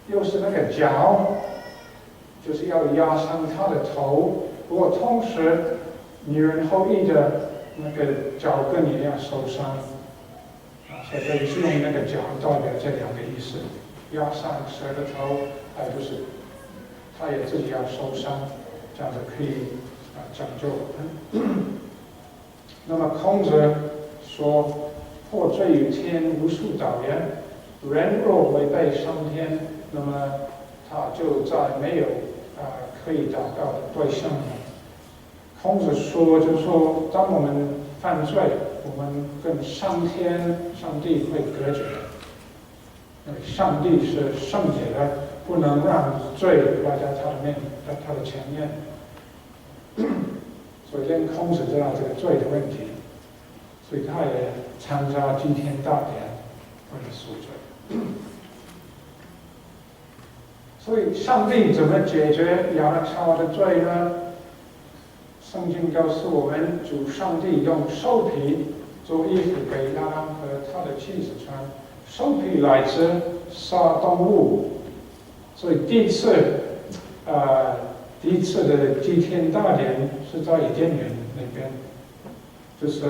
又是那个脚，就是要压伤她的头，不过同时女人后裔的那个脚跟也要受伤。所以这里是用那个脚代表这2个意思，压上蛇的头，还有就是他也自己要受伤，这样子可以拯救。那么孔子说，破罪于天，无数导言，人若违背上天，那么他就再没有可以祷告的对象了。孔子说，就是说，当我们犯罪，我们跟上帝会隔绝，因为上帝是圣洁的，不能让罪来到他的前面。所以连孔子知道这个罪的问题，所以他也参加祭天大典，为了赎罪。所以上帝怎么解决亚当夏娃的罪呢？圣经告诉我们，主上帝用兽皮做衣服给亚当和他的妻子穿。兽皮来自杀动物，所以第一次的祭天大典是在伊甸园那边，就是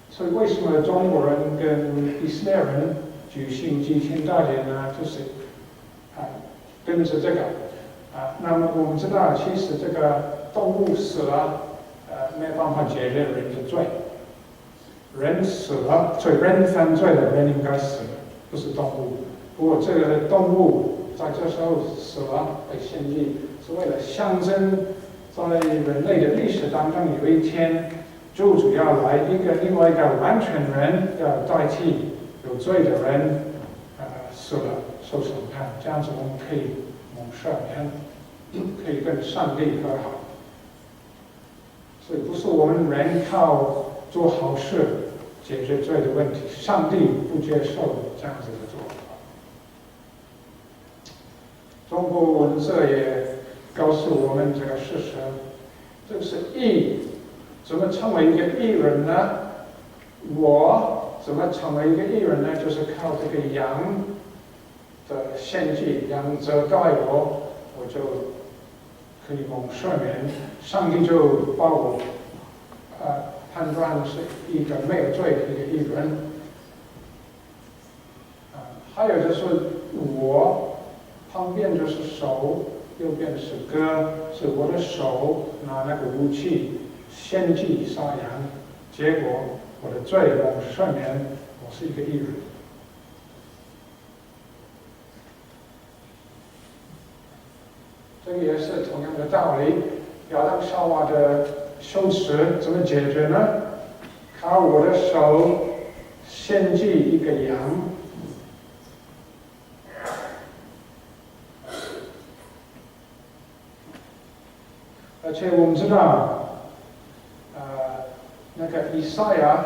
所以为什么中国人跟以色列人举行祭天大典呢？就是跟着这个那么我们知道，其实这个动物死了，没办法解决人的罪。人死了，所以人犯罪了，人应该死，不是动物。不过这个动物在这时候死了，被献祭，是为了象征，在人类的历史当中，有一天，主要来另外一个完全人，要代替有罪的人，死了受审判，这样子我们可以蒙赦免，可以跟上帝和好。所以不是我们人靠做好事解决罪的问题，上帝不接受这样子的做法。中国文字也告诉我们这个事实，这个是义，怎么成为一个义人呢？我怎么成为一个义人呢？就是靠这个羊的献祭，羊遮盖我就可以蒙赦免，上帝就把我判断是一个没有罪的一个义人。还有就是我旁边就是手，右边是歌，是我的手拿那个武器献祭杀羊，结果我的罪蒙赦免，我是一个义人。这个也是同样的道理。亚当夏娃的羞耻怎么解决呢？靠我的手献祭一个羊，而且我们知道，那个以赛亚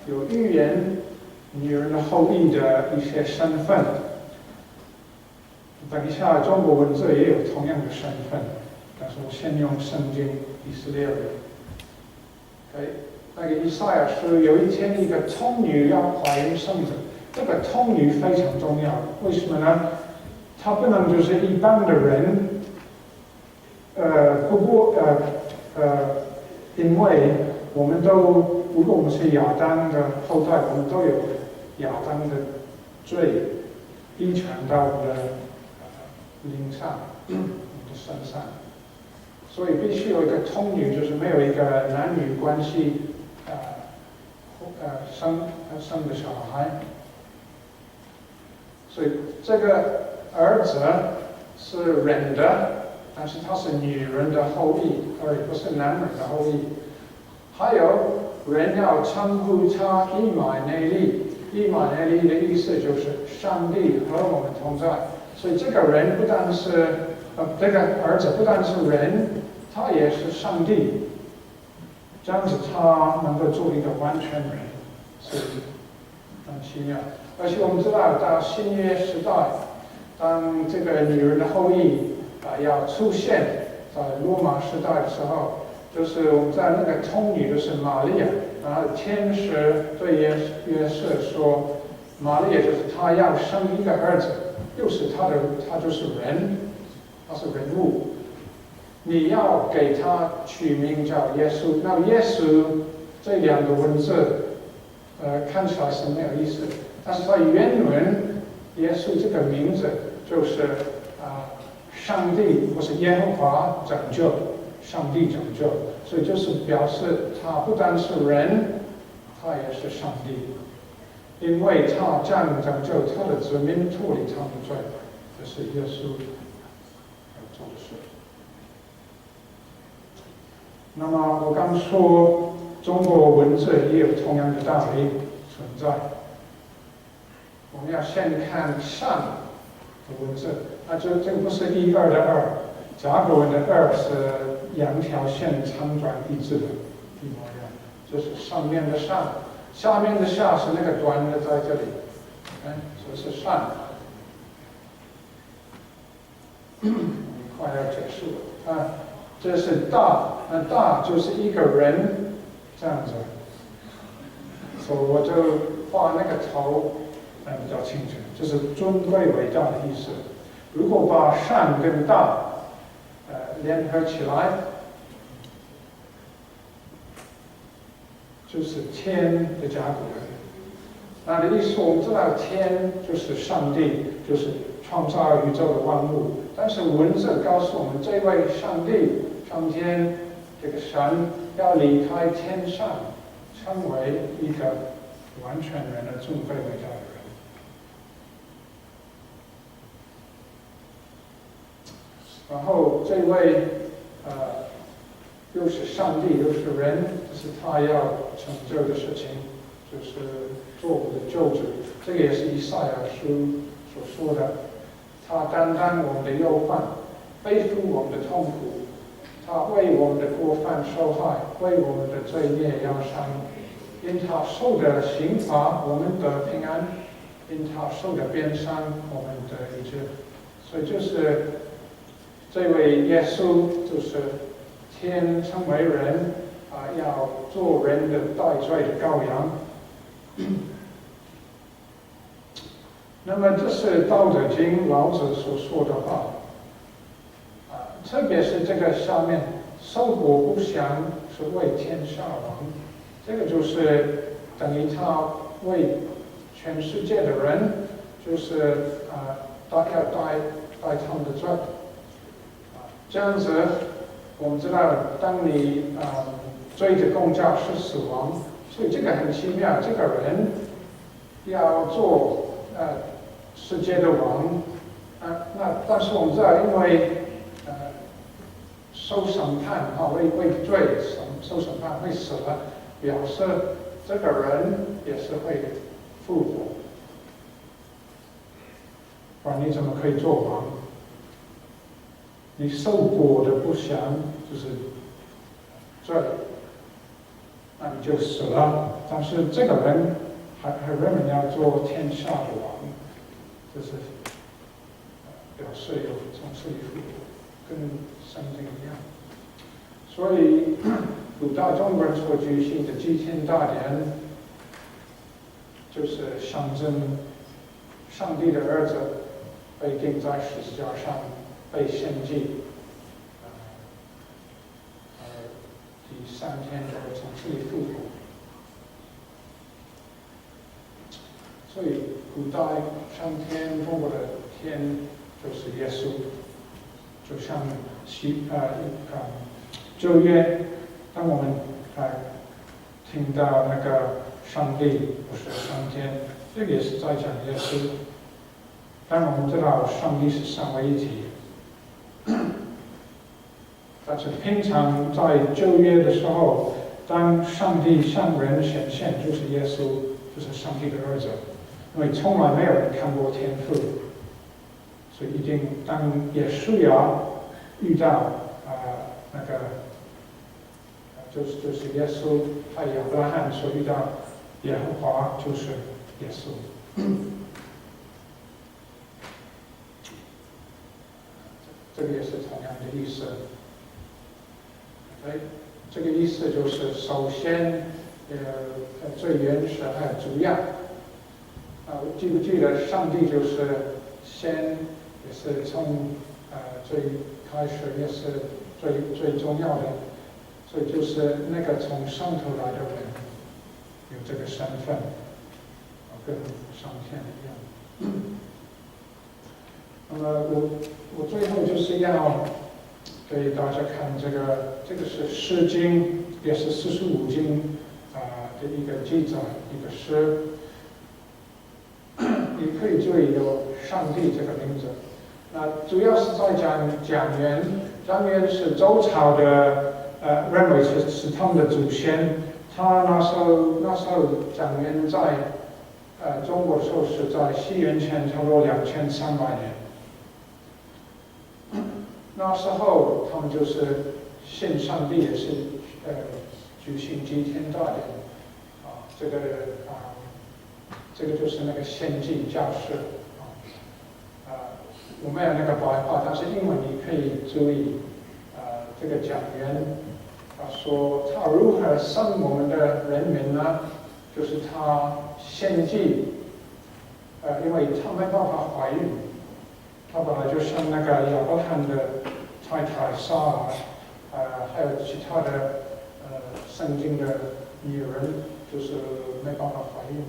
有预言女人的后裔的一些身份。等一下，中国文字也有同样的身份，但是我先用圣经以色列人。那个以赛亚是有一天一个童女要怀孕生子，这个童女非常重要，为什么呢？她不能就是一般的人，因为我们都，如果我们是亚当的后代，我们都有亚当的罪遗传到我们的灵上，我们的身上，所以必须有一个童女，就是没有一个男女关系，生的小孩。所以这个儿子是人的，但是他是女人的后裔，而不是男人的后裔。还有人要称呼他以马内利，以马内利的意思就是上帝和我们同在。所以这个人不但是这个儿子不但是人，他也是上帝。这样子他能够做一个完全人，是很奇妙。而且我们知道，到新约时代，当这个女人的后裔要出现在罗马时代的时候，就是我们在那个童女就是玛利亚，然后天使对约瑟说，玛利亚就是她要生一个儿子，又是他就是人，他是人物。你要给他取名叫耶稣。那耶稣这两个文字，看起来是没有意思，但是在原文，耶稣这个名字就是上帝或是耶和华拯救，上帝拯救，所以就是表示他不但是人，他也是上帝，因为他将拯救他的子民脱离他们的罪，这是耶稣要做的事。那么我刚说中国文字也有同样的道理存在。我们要先看上的文字，那这个不是1、2的2，甲骨文的2是2条线长短一致的，一模一样。这是上面的上，下面的下是那个短的在这里，这是上。快要结束了这是大，那大就是一个人这样子，所以我就画那个头比较清楚，就是尊贵伟大的意思。如果把上跟大联合起来，就是天的甲骨文。那的意思我们知道天就是上帝，就是创造宇宙的万物，但是文字告诉我们，这位上帝上天这个神要离开天上，成为一个完全人的尊贵伟大的人。然后这位又是上帝又是人，这是他要成就的事情，就是做我们的救主。这个也是以赛亚书所说的，他担当我们的忧患，背负我们的痛苦，他为我们的过犯受害，为我们的罪孽压伤。因他受的刑罚，我们得平安；因他受的鞭伤，我们得医治。所以就是这位耶稣，就是天成为人要做人的代罪的羔羊。那么这是《道德经》老子所说的话特别是这个下面“受国不祥，是为天下亡”，这个就是等于他为全世界的人，就是要代他们的罪。这样子，我们知道，当你罪的公价是死亡，所以这个很奇妙，这个人要做世界的王那但是我们知道，因为受审判为罪受审判会死了，表示这个人也是会复活，不然你怎么可以做王？你受果的不祥就是罪，那你就死了。但是这个人还认为要做天下的王，就是表示有从死里复活，跟圣经一样。所以古代中国人所举行的祭天大典，就是象征上帝的儿子被钉在十字架上，被献祭，第3天就从死里复活。所以古代上天，中国的天就是耶稣，就像旧约，当我们听到那个上帝不是上天，这个也是在讲耶稣。但我们知道上帝是三位一体，但是平常在旧约的时候，当上帝向人显现，就是耶稣，就是上帝的儿子，因为从来没有人看过天父，所以一定当耶稣要遇到那个就是耶稣，还有亚伯拉罕所遇到耶和华就是耶稣。这个也是同样的意思。这个意思就是首先最原始还有主要。记不记得上帝就是先也是从最开始也是最重要的，所以就是那个从上头来的人有这个身份，跟上天一样。那么我最后就是要给大家看这个是诗经，也是45经的一个记载，一个诗。你可以注意有上帝这个名字。主要是在讲元，张元是周朝的，认为是他们的祖先。他那时候讲元在中国的时候是在西元前差不多2300年。那时候他们就是信上帝，也是举行祭天大典这个就是那个献祭教士我没有那个白话，但是英文你可以注意这个讲员说他如何生我们的人民呢？就是他献祭因为他没办法怀孕，他本来就生那个亚伯拉罕的太太撒拉，还有其他的圣经的女人，就是没办法怀孕，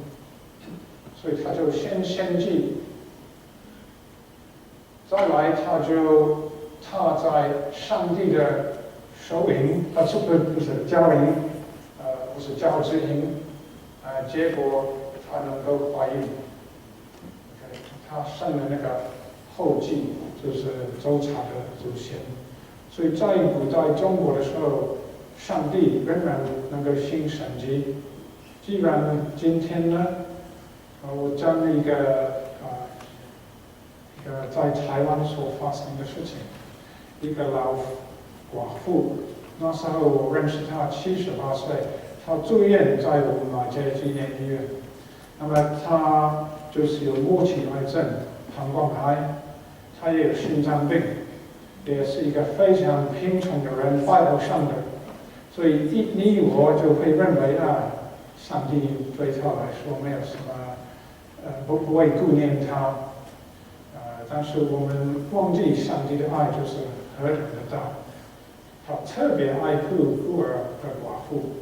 所以他就先献祭，再来他在上帝的手营，不是教营，不是教之营，结果他能够怀孕，他生了那个后继，就是周朝的祖先。所以在古代中国的时候，上帝仍然能够行神迹。既然今天呢，我讲了一个在台湾所发生的事情，一个老寡妇，那时候我认识她78岁，她住院在我们马街纪念医院。那么她就是有末期癌症，膀胱癌，她也有心脏病，也是一个非常贫穷的人，拜不上的。所以你我就会认为上帝对她来说没有什么，不会顾念她。但是我们忘记上帝的爱就是何等的大，他特别爱顾孤儿和寡妇，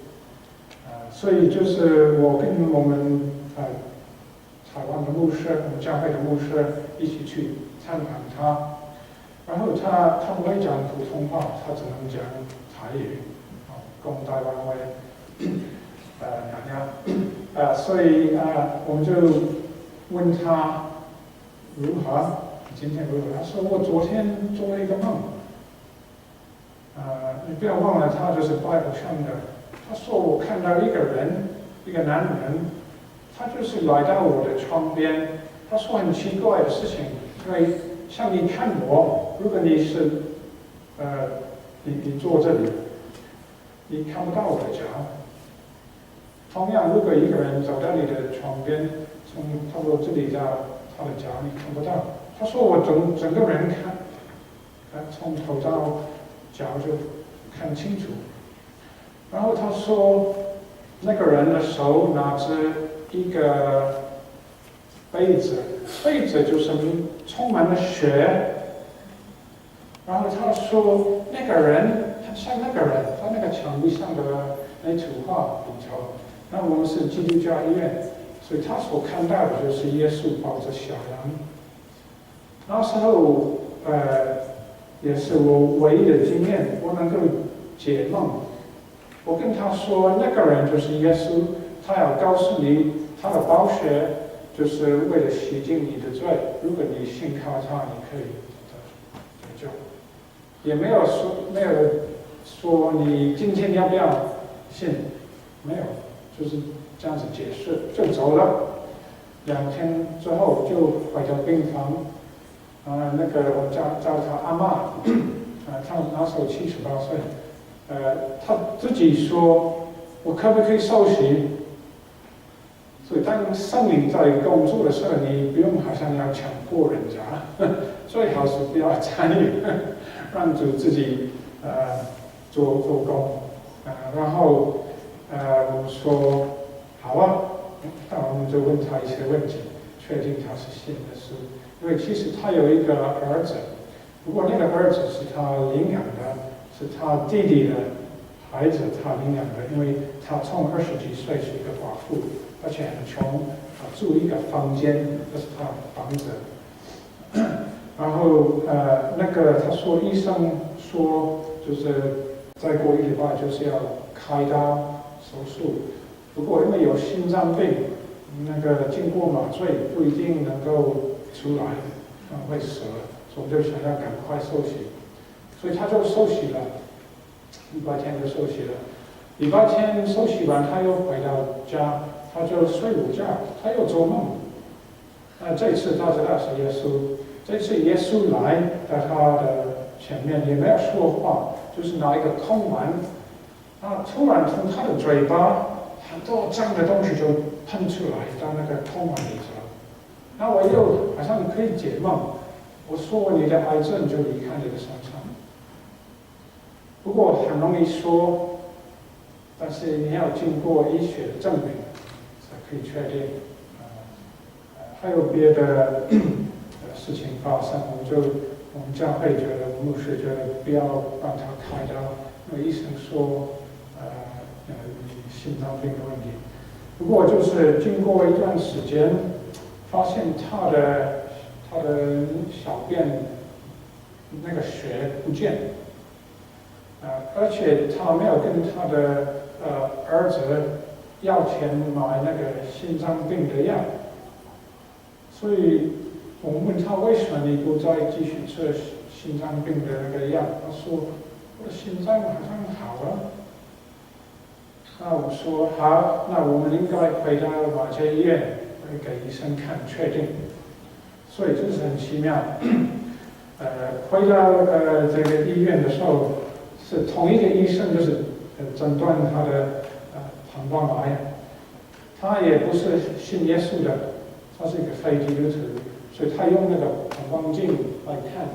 所以就是我跟我们台湾的牧师，我们教会的牧师一起去参访他，然后他不会讲普通话，他只能讲台语，讲台湾话，所以我们就问他如何。今天如何？他说我昨天做了一个梦，你不要忘了，他就是拜不上的。他说我看到一个男人，他就是来到我的床边。他说很奇怪的事情，因为像你看我，如果你是你坐这里，你看不到我的脚。同样，如果一个人走到你的床边，从差不多这里到他的脚，你看不到。他说我整个人看，从头到脚就看清楚。然后他说那个人的手拿着一个杯子，杯子就是充满了血。然后他说那个人，他像那个人，他那个墙壁上的那图画里头，那我们是基督教医院，所以他所看到的就是耶稣抱着小羊。那时候，也是我唯一的经验，我能够解梦。我跟他说，那个人就是耶稣，他要告诉你，他的宝血就是为了洗净你的罪。如果你信靠他，你可以得救。也没有说你今天要不要信，没有，就是这样子解释就走了。2天之后就回到病房。那个我叫他阿嬷，他那时候78岁，他自己说，我可不可以受洗？所以当圣灵在工作的时候，你不用好像要强迫人家，最好是不要参与，让主自己做工。然后我说好啊，那我们就问他一些问题，确定他是信的是，因为其实他有一个儿子，不过那个儿子是他领养的，是他弟弟的孩子，他领养的，因为他从20几岁是一个寡妇，而且很穷，住一个房间，这是他的房子。然后那个他说医生说就是再过1礼拜就是要开刀手术，不过因为有心脏病，那个经过麻醉不一定能够出来，会死了，所以我就想要赶快受洗，所以他就受洗了，礼拜天就受洗了。礼拜天受洗完，他又回到家，他就睡午觉，他又做梦。这次他知道是耶稣，这次耶稣来在他的前面，也没有说话，就是拿一个空碗，突然从他的嘴巴很多脏的东西就喷出来到那个空碗里头。那我又好像可以解梦，我说你的癌症就离开你的身上。不过很容易说，但是你要经过医学的证明才可以确定。还有别的事情发生，我们教会觉得，牧师觉得不要帮他开刀，因为医生说心脏病的问题。不过就是经过一段时间，发现他的小便那个血不见，而且他没有跟他的儿子要钱买那个心脏病的药，所以我问他为什么你不再继续吃心脏病的那个药？他说我的心脏好像好了。那我说好，那我们应该回到马偕医院给医生看确定。所以就是很奇妙。回到这个医院的时候，是同一个医生，就是诊断他的膀胱癌。他也不是信耶稣的，他是一个非基督徒，所以他用那个膀胱镜来看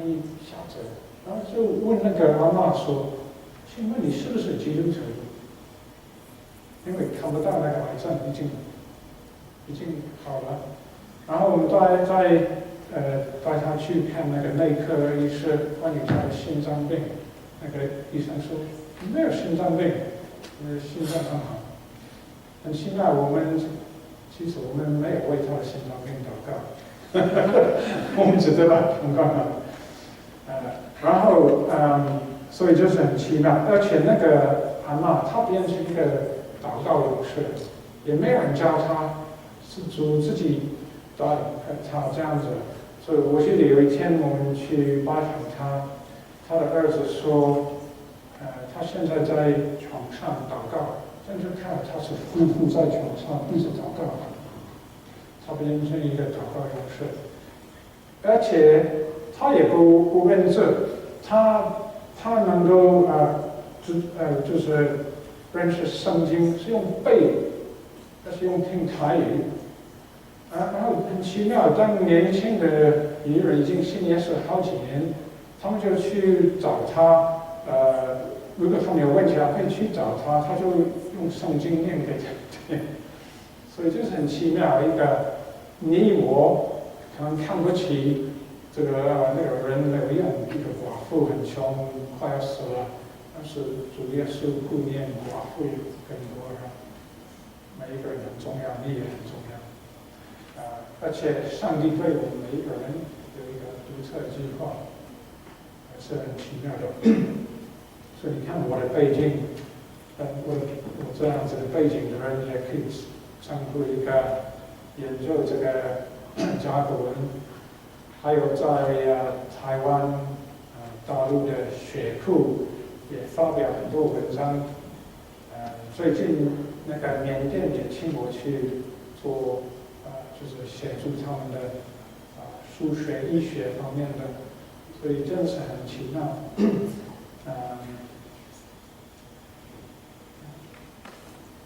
一小子，然后就问那个阿嬷说：“请问你是不是基督徒？”因为看不到那个癌症已经好了。然后我们带他去看那个内科医师，关于他的心脏病。那个医生说：“你没有心脏病，你的心脏很好。”很奇妙，其实我们没有为他的心脏病祷告，我们只知道很刚好。然后所以就是很奇妙，而且那个阿嬷她变成一个祷告勇士，也没有人教她，是主自己带她这样子。所以我记得有一天我们去拜访她，她的儿子说，他现在在床上祷告，但是看他是匍匐在床上一直祷告，他变成一个祷告勇士，而且他也不认字，他能够就是认识圣经是用背，但是用听台语。然后很奇妙，当年轻的女人已经信耶稣好几年，他们就去找他。如果他们有问题，可以去找他，他就用圣经念给他听。所以就是很奇妙，一个你我可能看不起这个那个人没有用，一个寡妇很穷，快要死了，但是主耶稣顾念寡妇更多人，每一个人很重要，你也很重要。而且上帝对我们每一个人有一个独特的计划，是很奇妙的。所以你看我的背景，我这样子的背景的人也可以上过一个研究这个甲骨文，还有在台湾大陆的学库也发表很多文章。最近那个缅甸也请我去做，就是协助他们的数学、医学方面的，所以真是很奇妙。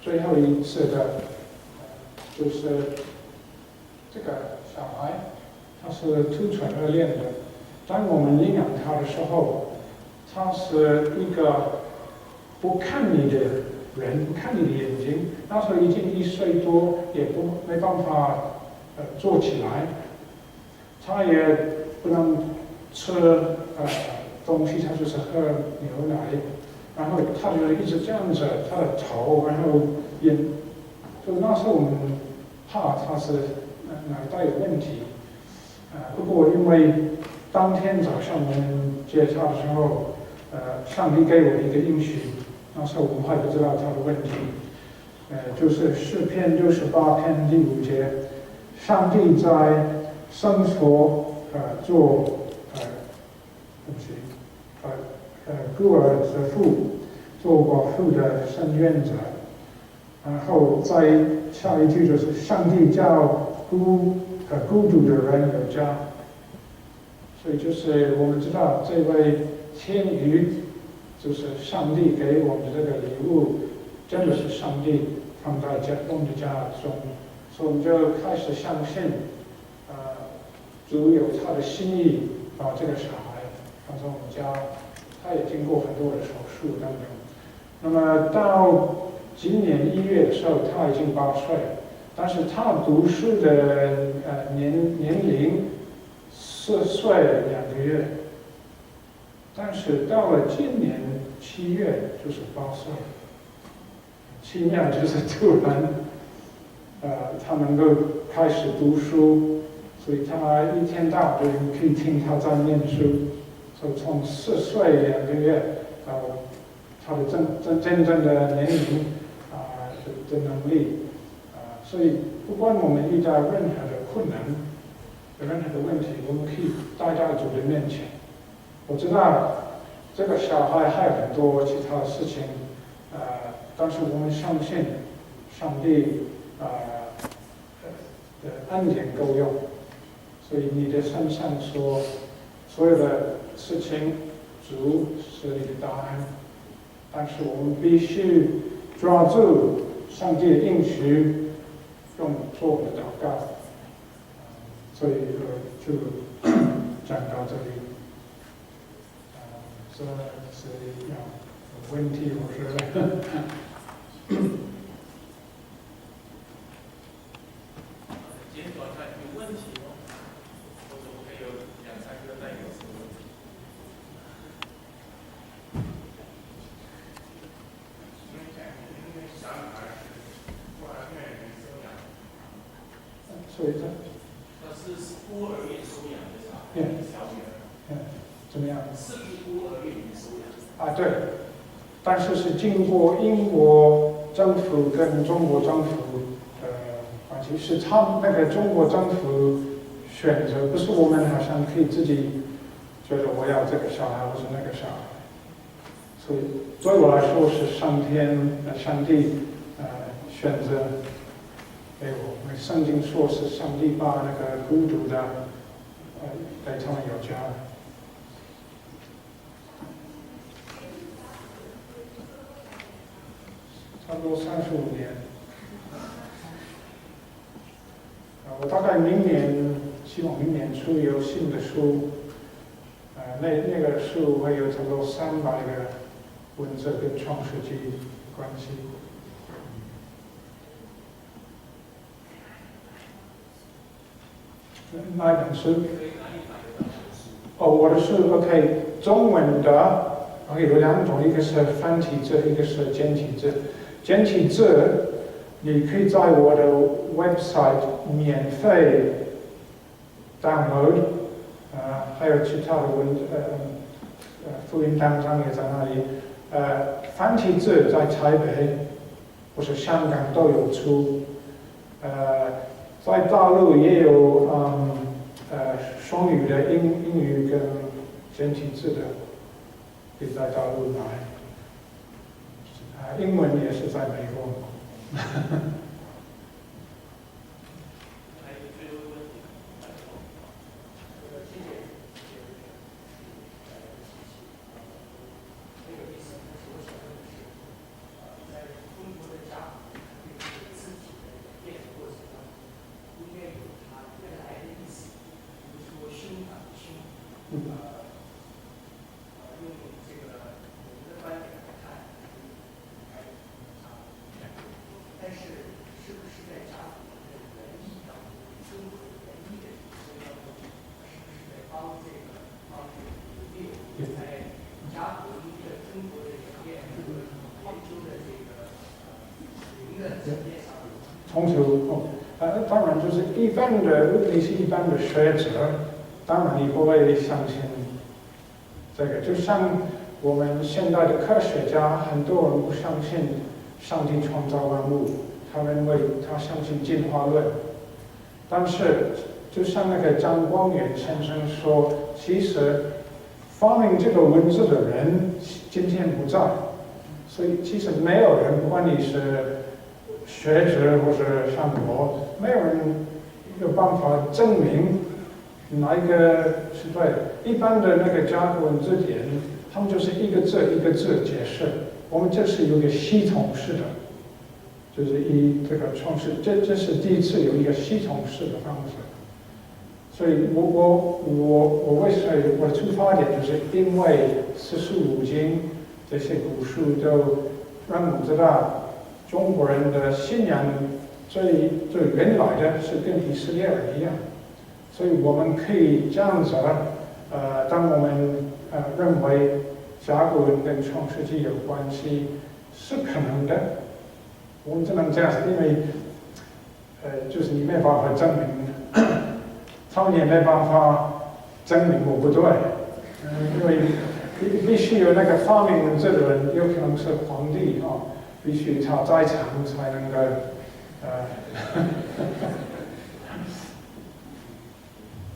最后一次的，就是这个小孩，他是突唇恶练的。当我们领养他的时候，他是一个不看你的人，不看你的眼睛。那时候已经1岁多，也没办法坐起来，他也不能吃东西，他就是喝牛奶。然后他就一直这样子，他的头，然后就那时候我们怕他是脑袋有问题，不过因为当天早上我们接他的时候，上帝给我一个应许，那时候我们还不知道他的问题，就是诗篇68篇第5节，上帝在圣所做孤儿之父，做寡妇的伸冤者。然后在下一句就是上帝叫孤独的人有家。所以就是我们知道这位天鱼就是上帝给我们的这个礼物，真的是上帝放在我们的家中，所以我们就开始相信，主有他的心意，把这个小孩放在我们家。他也经过很多的手术等等。那么到今年1月的时候，他已经8岁，但是他读书的年龄4岁2个月，但是到了今年7月就是8岁，奇妙就是突然，他能够开始读书，所以他一天到晚可以听他在念书。所以从4岁2个月到他的真正的年龄的能力所以不管我们遇到任何的困难、任何的问题，我们可以带到主的面前。我知道这个小孩还有很多其他的事情，但是我们相信上帝的恩典够用，所以你的身上所有的事情，主是你的答案，但是我们必须抓住上帝的应许，做我们的祷告。所以就讲到这里。这是有问题，我说简短看有问题吗？或者我可以有2、3个代表什么问题？所以他是孤儿院收养的小女儿。怎么样？是不是孤儿院收养？对，但是是经过英国政府跟中国政府关系，是他们那个中国政府选择，不是我们好像可以自己觉得我要这个小孩或是那个小孩。所以对我来说是上帝选择给我。圣经说是上帝把那个孤独的给他们有家。差不多35年。我大概希望明年初有新的书，那个书会有差不多300个文字跟创世纪关系。哪一本书？我的书 OK， 中文的 OK 有2种，一个是繁体字，一个是简体字。简体字你可以在我的 website 免费 download， 还有其他的福音单张也在那里。繁体字在台北或是香港都有出，在大陆也有双语的英语跟简体字的，可以在大陆买。英文也是在美国。还有最后一个问题，用这个我们的观点来看，还有差别。但是，是不是在甲骨文的原意当中，中国的原意的意思当中，是不是在帮助流在甲骨文的中国的演变和研究的这个灵的层面上？从头当然就是一般的，如果你是一般的学者，当然你不会相信这个。就像我们现在的科学家，很多人不相信上帝创造万物，他认为他相信进化论。但是，就像那个张光远先生说，其实发明这个文字的人今天不在，所以其实没有人，不管你是学者或者像我，没有人有办法证明哪一个是对的。一般的那个甲骨文字典，他们就是一个字一个字解释。我们这是有一个系统式的，就是以这个创世，这是第一次有一个系统式的方式。所以我为什么我的出发点就是因为45经这些古书都让我们知道。中国人的信仰最原来的是跟以色列人一样，所以我们可以这样子，当我们认为甲骨文跟创世纪有关系是可能的，我们只能这样，因为就是你没办法证明，他们也没办法证明我不对，因为必须有那个发明文字的人，有可能是皇帝啊。必须他在场才能够，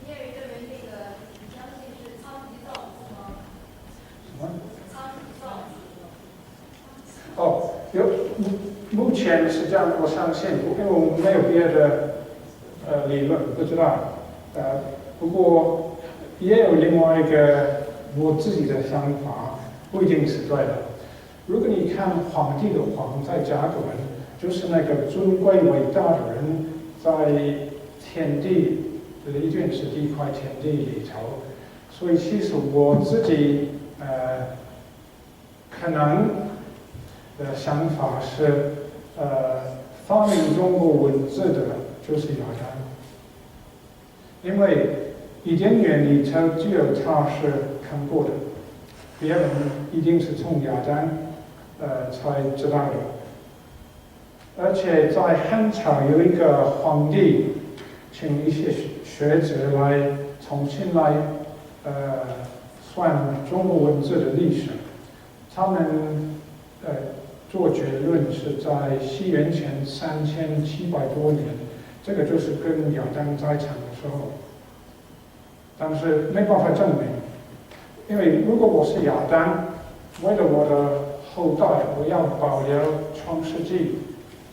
你也认为那个你相信是超级造物吗？什么？超级造物。哦，目前是这样，我相信，因为我没有别的理论，不知道，不过也有另外一个我自己的想法，不一定是对的。如果你看皇帝的皇在甲骨文，就是那个尊贵伟大的人在天地，就是一卷是地块天地里头，所以其实我自己可能的想法是，发明中国文字的就是亚当，因为伊甸园里头只有他是看过的，别人一定是从亚当。才知道的，而且在汉朝有一个皇帝，请一些学者来重新来算中国文字的历史，他们做结论是在西元前3700多年，这个就是跟亚当在场的时候，但是没办法证明，因为如果我是亚当，为了我的后代，我要保留创世纪，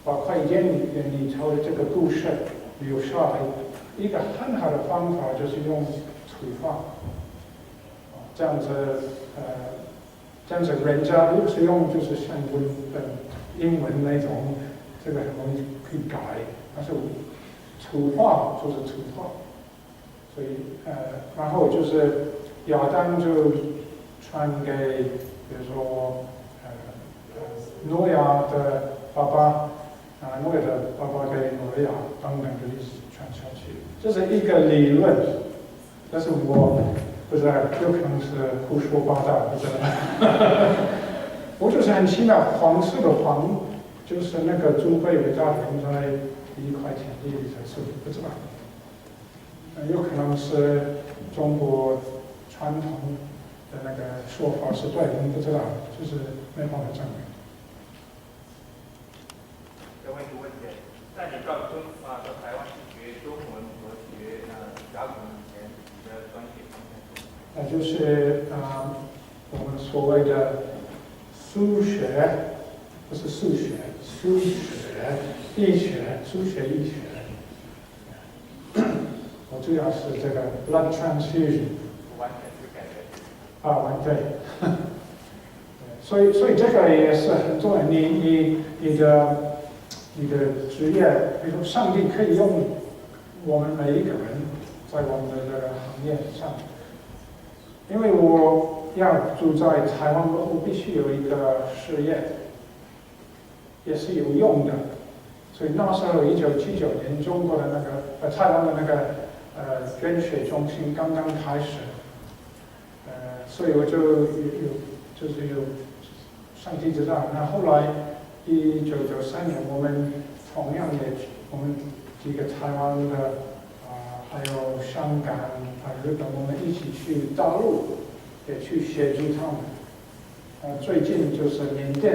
把伊甸园里头的这个故事留下来。一个很好的方法就是用土画，这样子人家如果是用就是像英文那种，这个很容易可以改，但是土画就是土画，所以然后就是亚当就传给，比如说。诺亚的爸爸，诺亚的爸爸给诺亚等等的历史传下去，这是一个理论，但是我不知道，有可能是胡说八道，不知道。我就是很奇妙，皇室的皇就是那个尊贵伟大的人在一块田地里头，是不知道。有可能是中国传统的那个说法是对，我们不知道，就是没办法证明。再问一个问题，在你到台湾去学中文和学甲骨文以前，你的专业方向？就是我们所谓的数学，不是数学，数学、医学，数学、医学。我主要是这个 blood transfusion。完全是改变。完对。所以这个也是很重要。你的职业，比如说上帝可以用我们每一个人，在我们的这个行业上，因为我要住在台湾，我必须有一个事业，也是有用的。所以那时候1979年，中国的那个台湾的那个捐血中心刚刚开始，所以我就是有上帝知道。那后来1993年，我们同样我们几个台湾的还有香港日本，我们一起去大陆，也去协助他们。最近就是缅甸，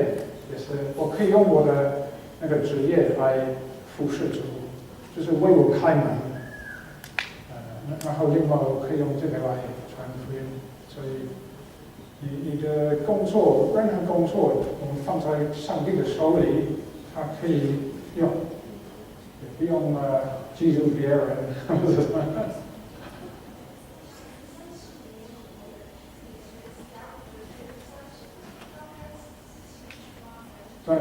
也是我可以用我的那个职业来服侍主，就是为我开门。然后另外我可以用这个来传福音。所以你的工作，任何工作，我们放在上帝的手里，他可以用，也不用记住别人或者什么。对，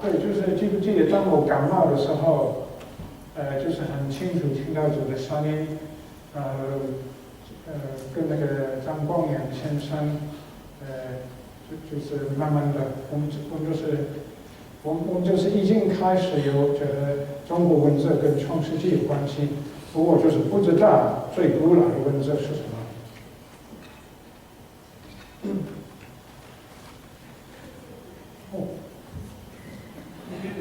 对，就是记不记得当我感冒的时候，就是很清楚听到主的声音，跟那个张光远先生，就是慢慢的，我们就是已经开始有觉得中国文字跟创世纪有关系，不过就是不知道最古老的文字是什么。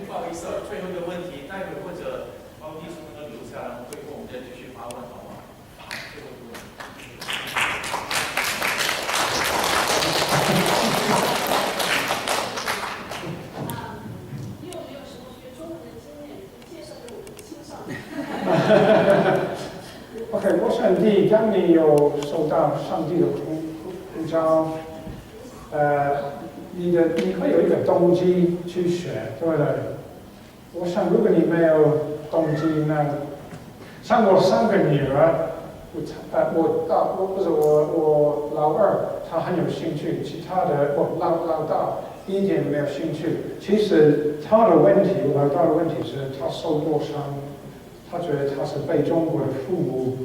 不好意思，最后一个问题，待会或者包秘书能留下来，会后我们再继续发问，好不好？最后一个问题。你有没有什么学中文的经验，介绍给我们青少年？OK， 我想当你有收到上帝的呼召，你会有一个动机去学，对不对？我想，如果你没有动机，那像我3个女儿，我老二他很有兴趣，其他的我老大一点没有兴趣。其实他的问题，老大的问题是他受过伤，他觉得他是被中国的父母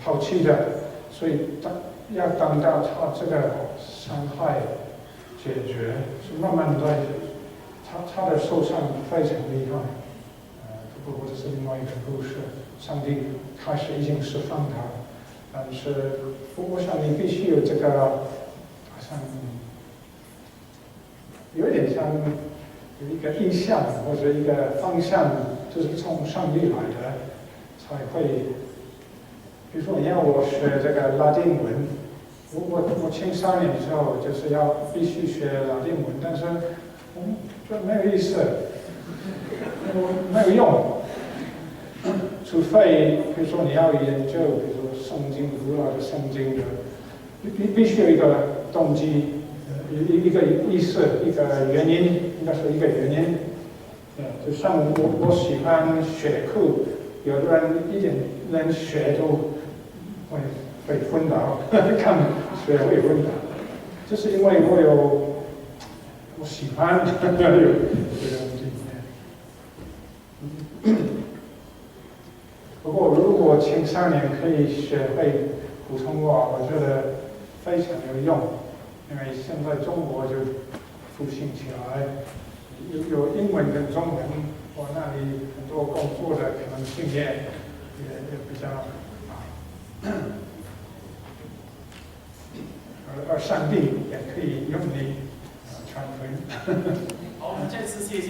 抛弃的，所以要等到他这个伤害解决，是慢慢的，他的受伤非常厉害，不过这是另外一个故事。上帝开始已经释放他，但是我想你必须有这个，好像有点像有一个意向或者一个方向，就是从上帝来的，才会。比如说你要我学这个拉丁文，我青少年的时候就是必须学拉丁文，但是就没有意思，没有用，除非比如说你要研究，比如说圣经古老的圣经的，必须有一个动机，一个意思，一个原因，应该说一个原因。就像我喜欢学库，有的人一点连学都会昏倒，看学会昏倒，就是因为我喜欢有这个东西。不过如果青少年可以学会普通话，我觉得非常有用，因为现在中国就复兴起来，有英文跟中文，我那里很多工作的可能性也比较好。而上帝也可以用你传福音。好，我们再次谢谢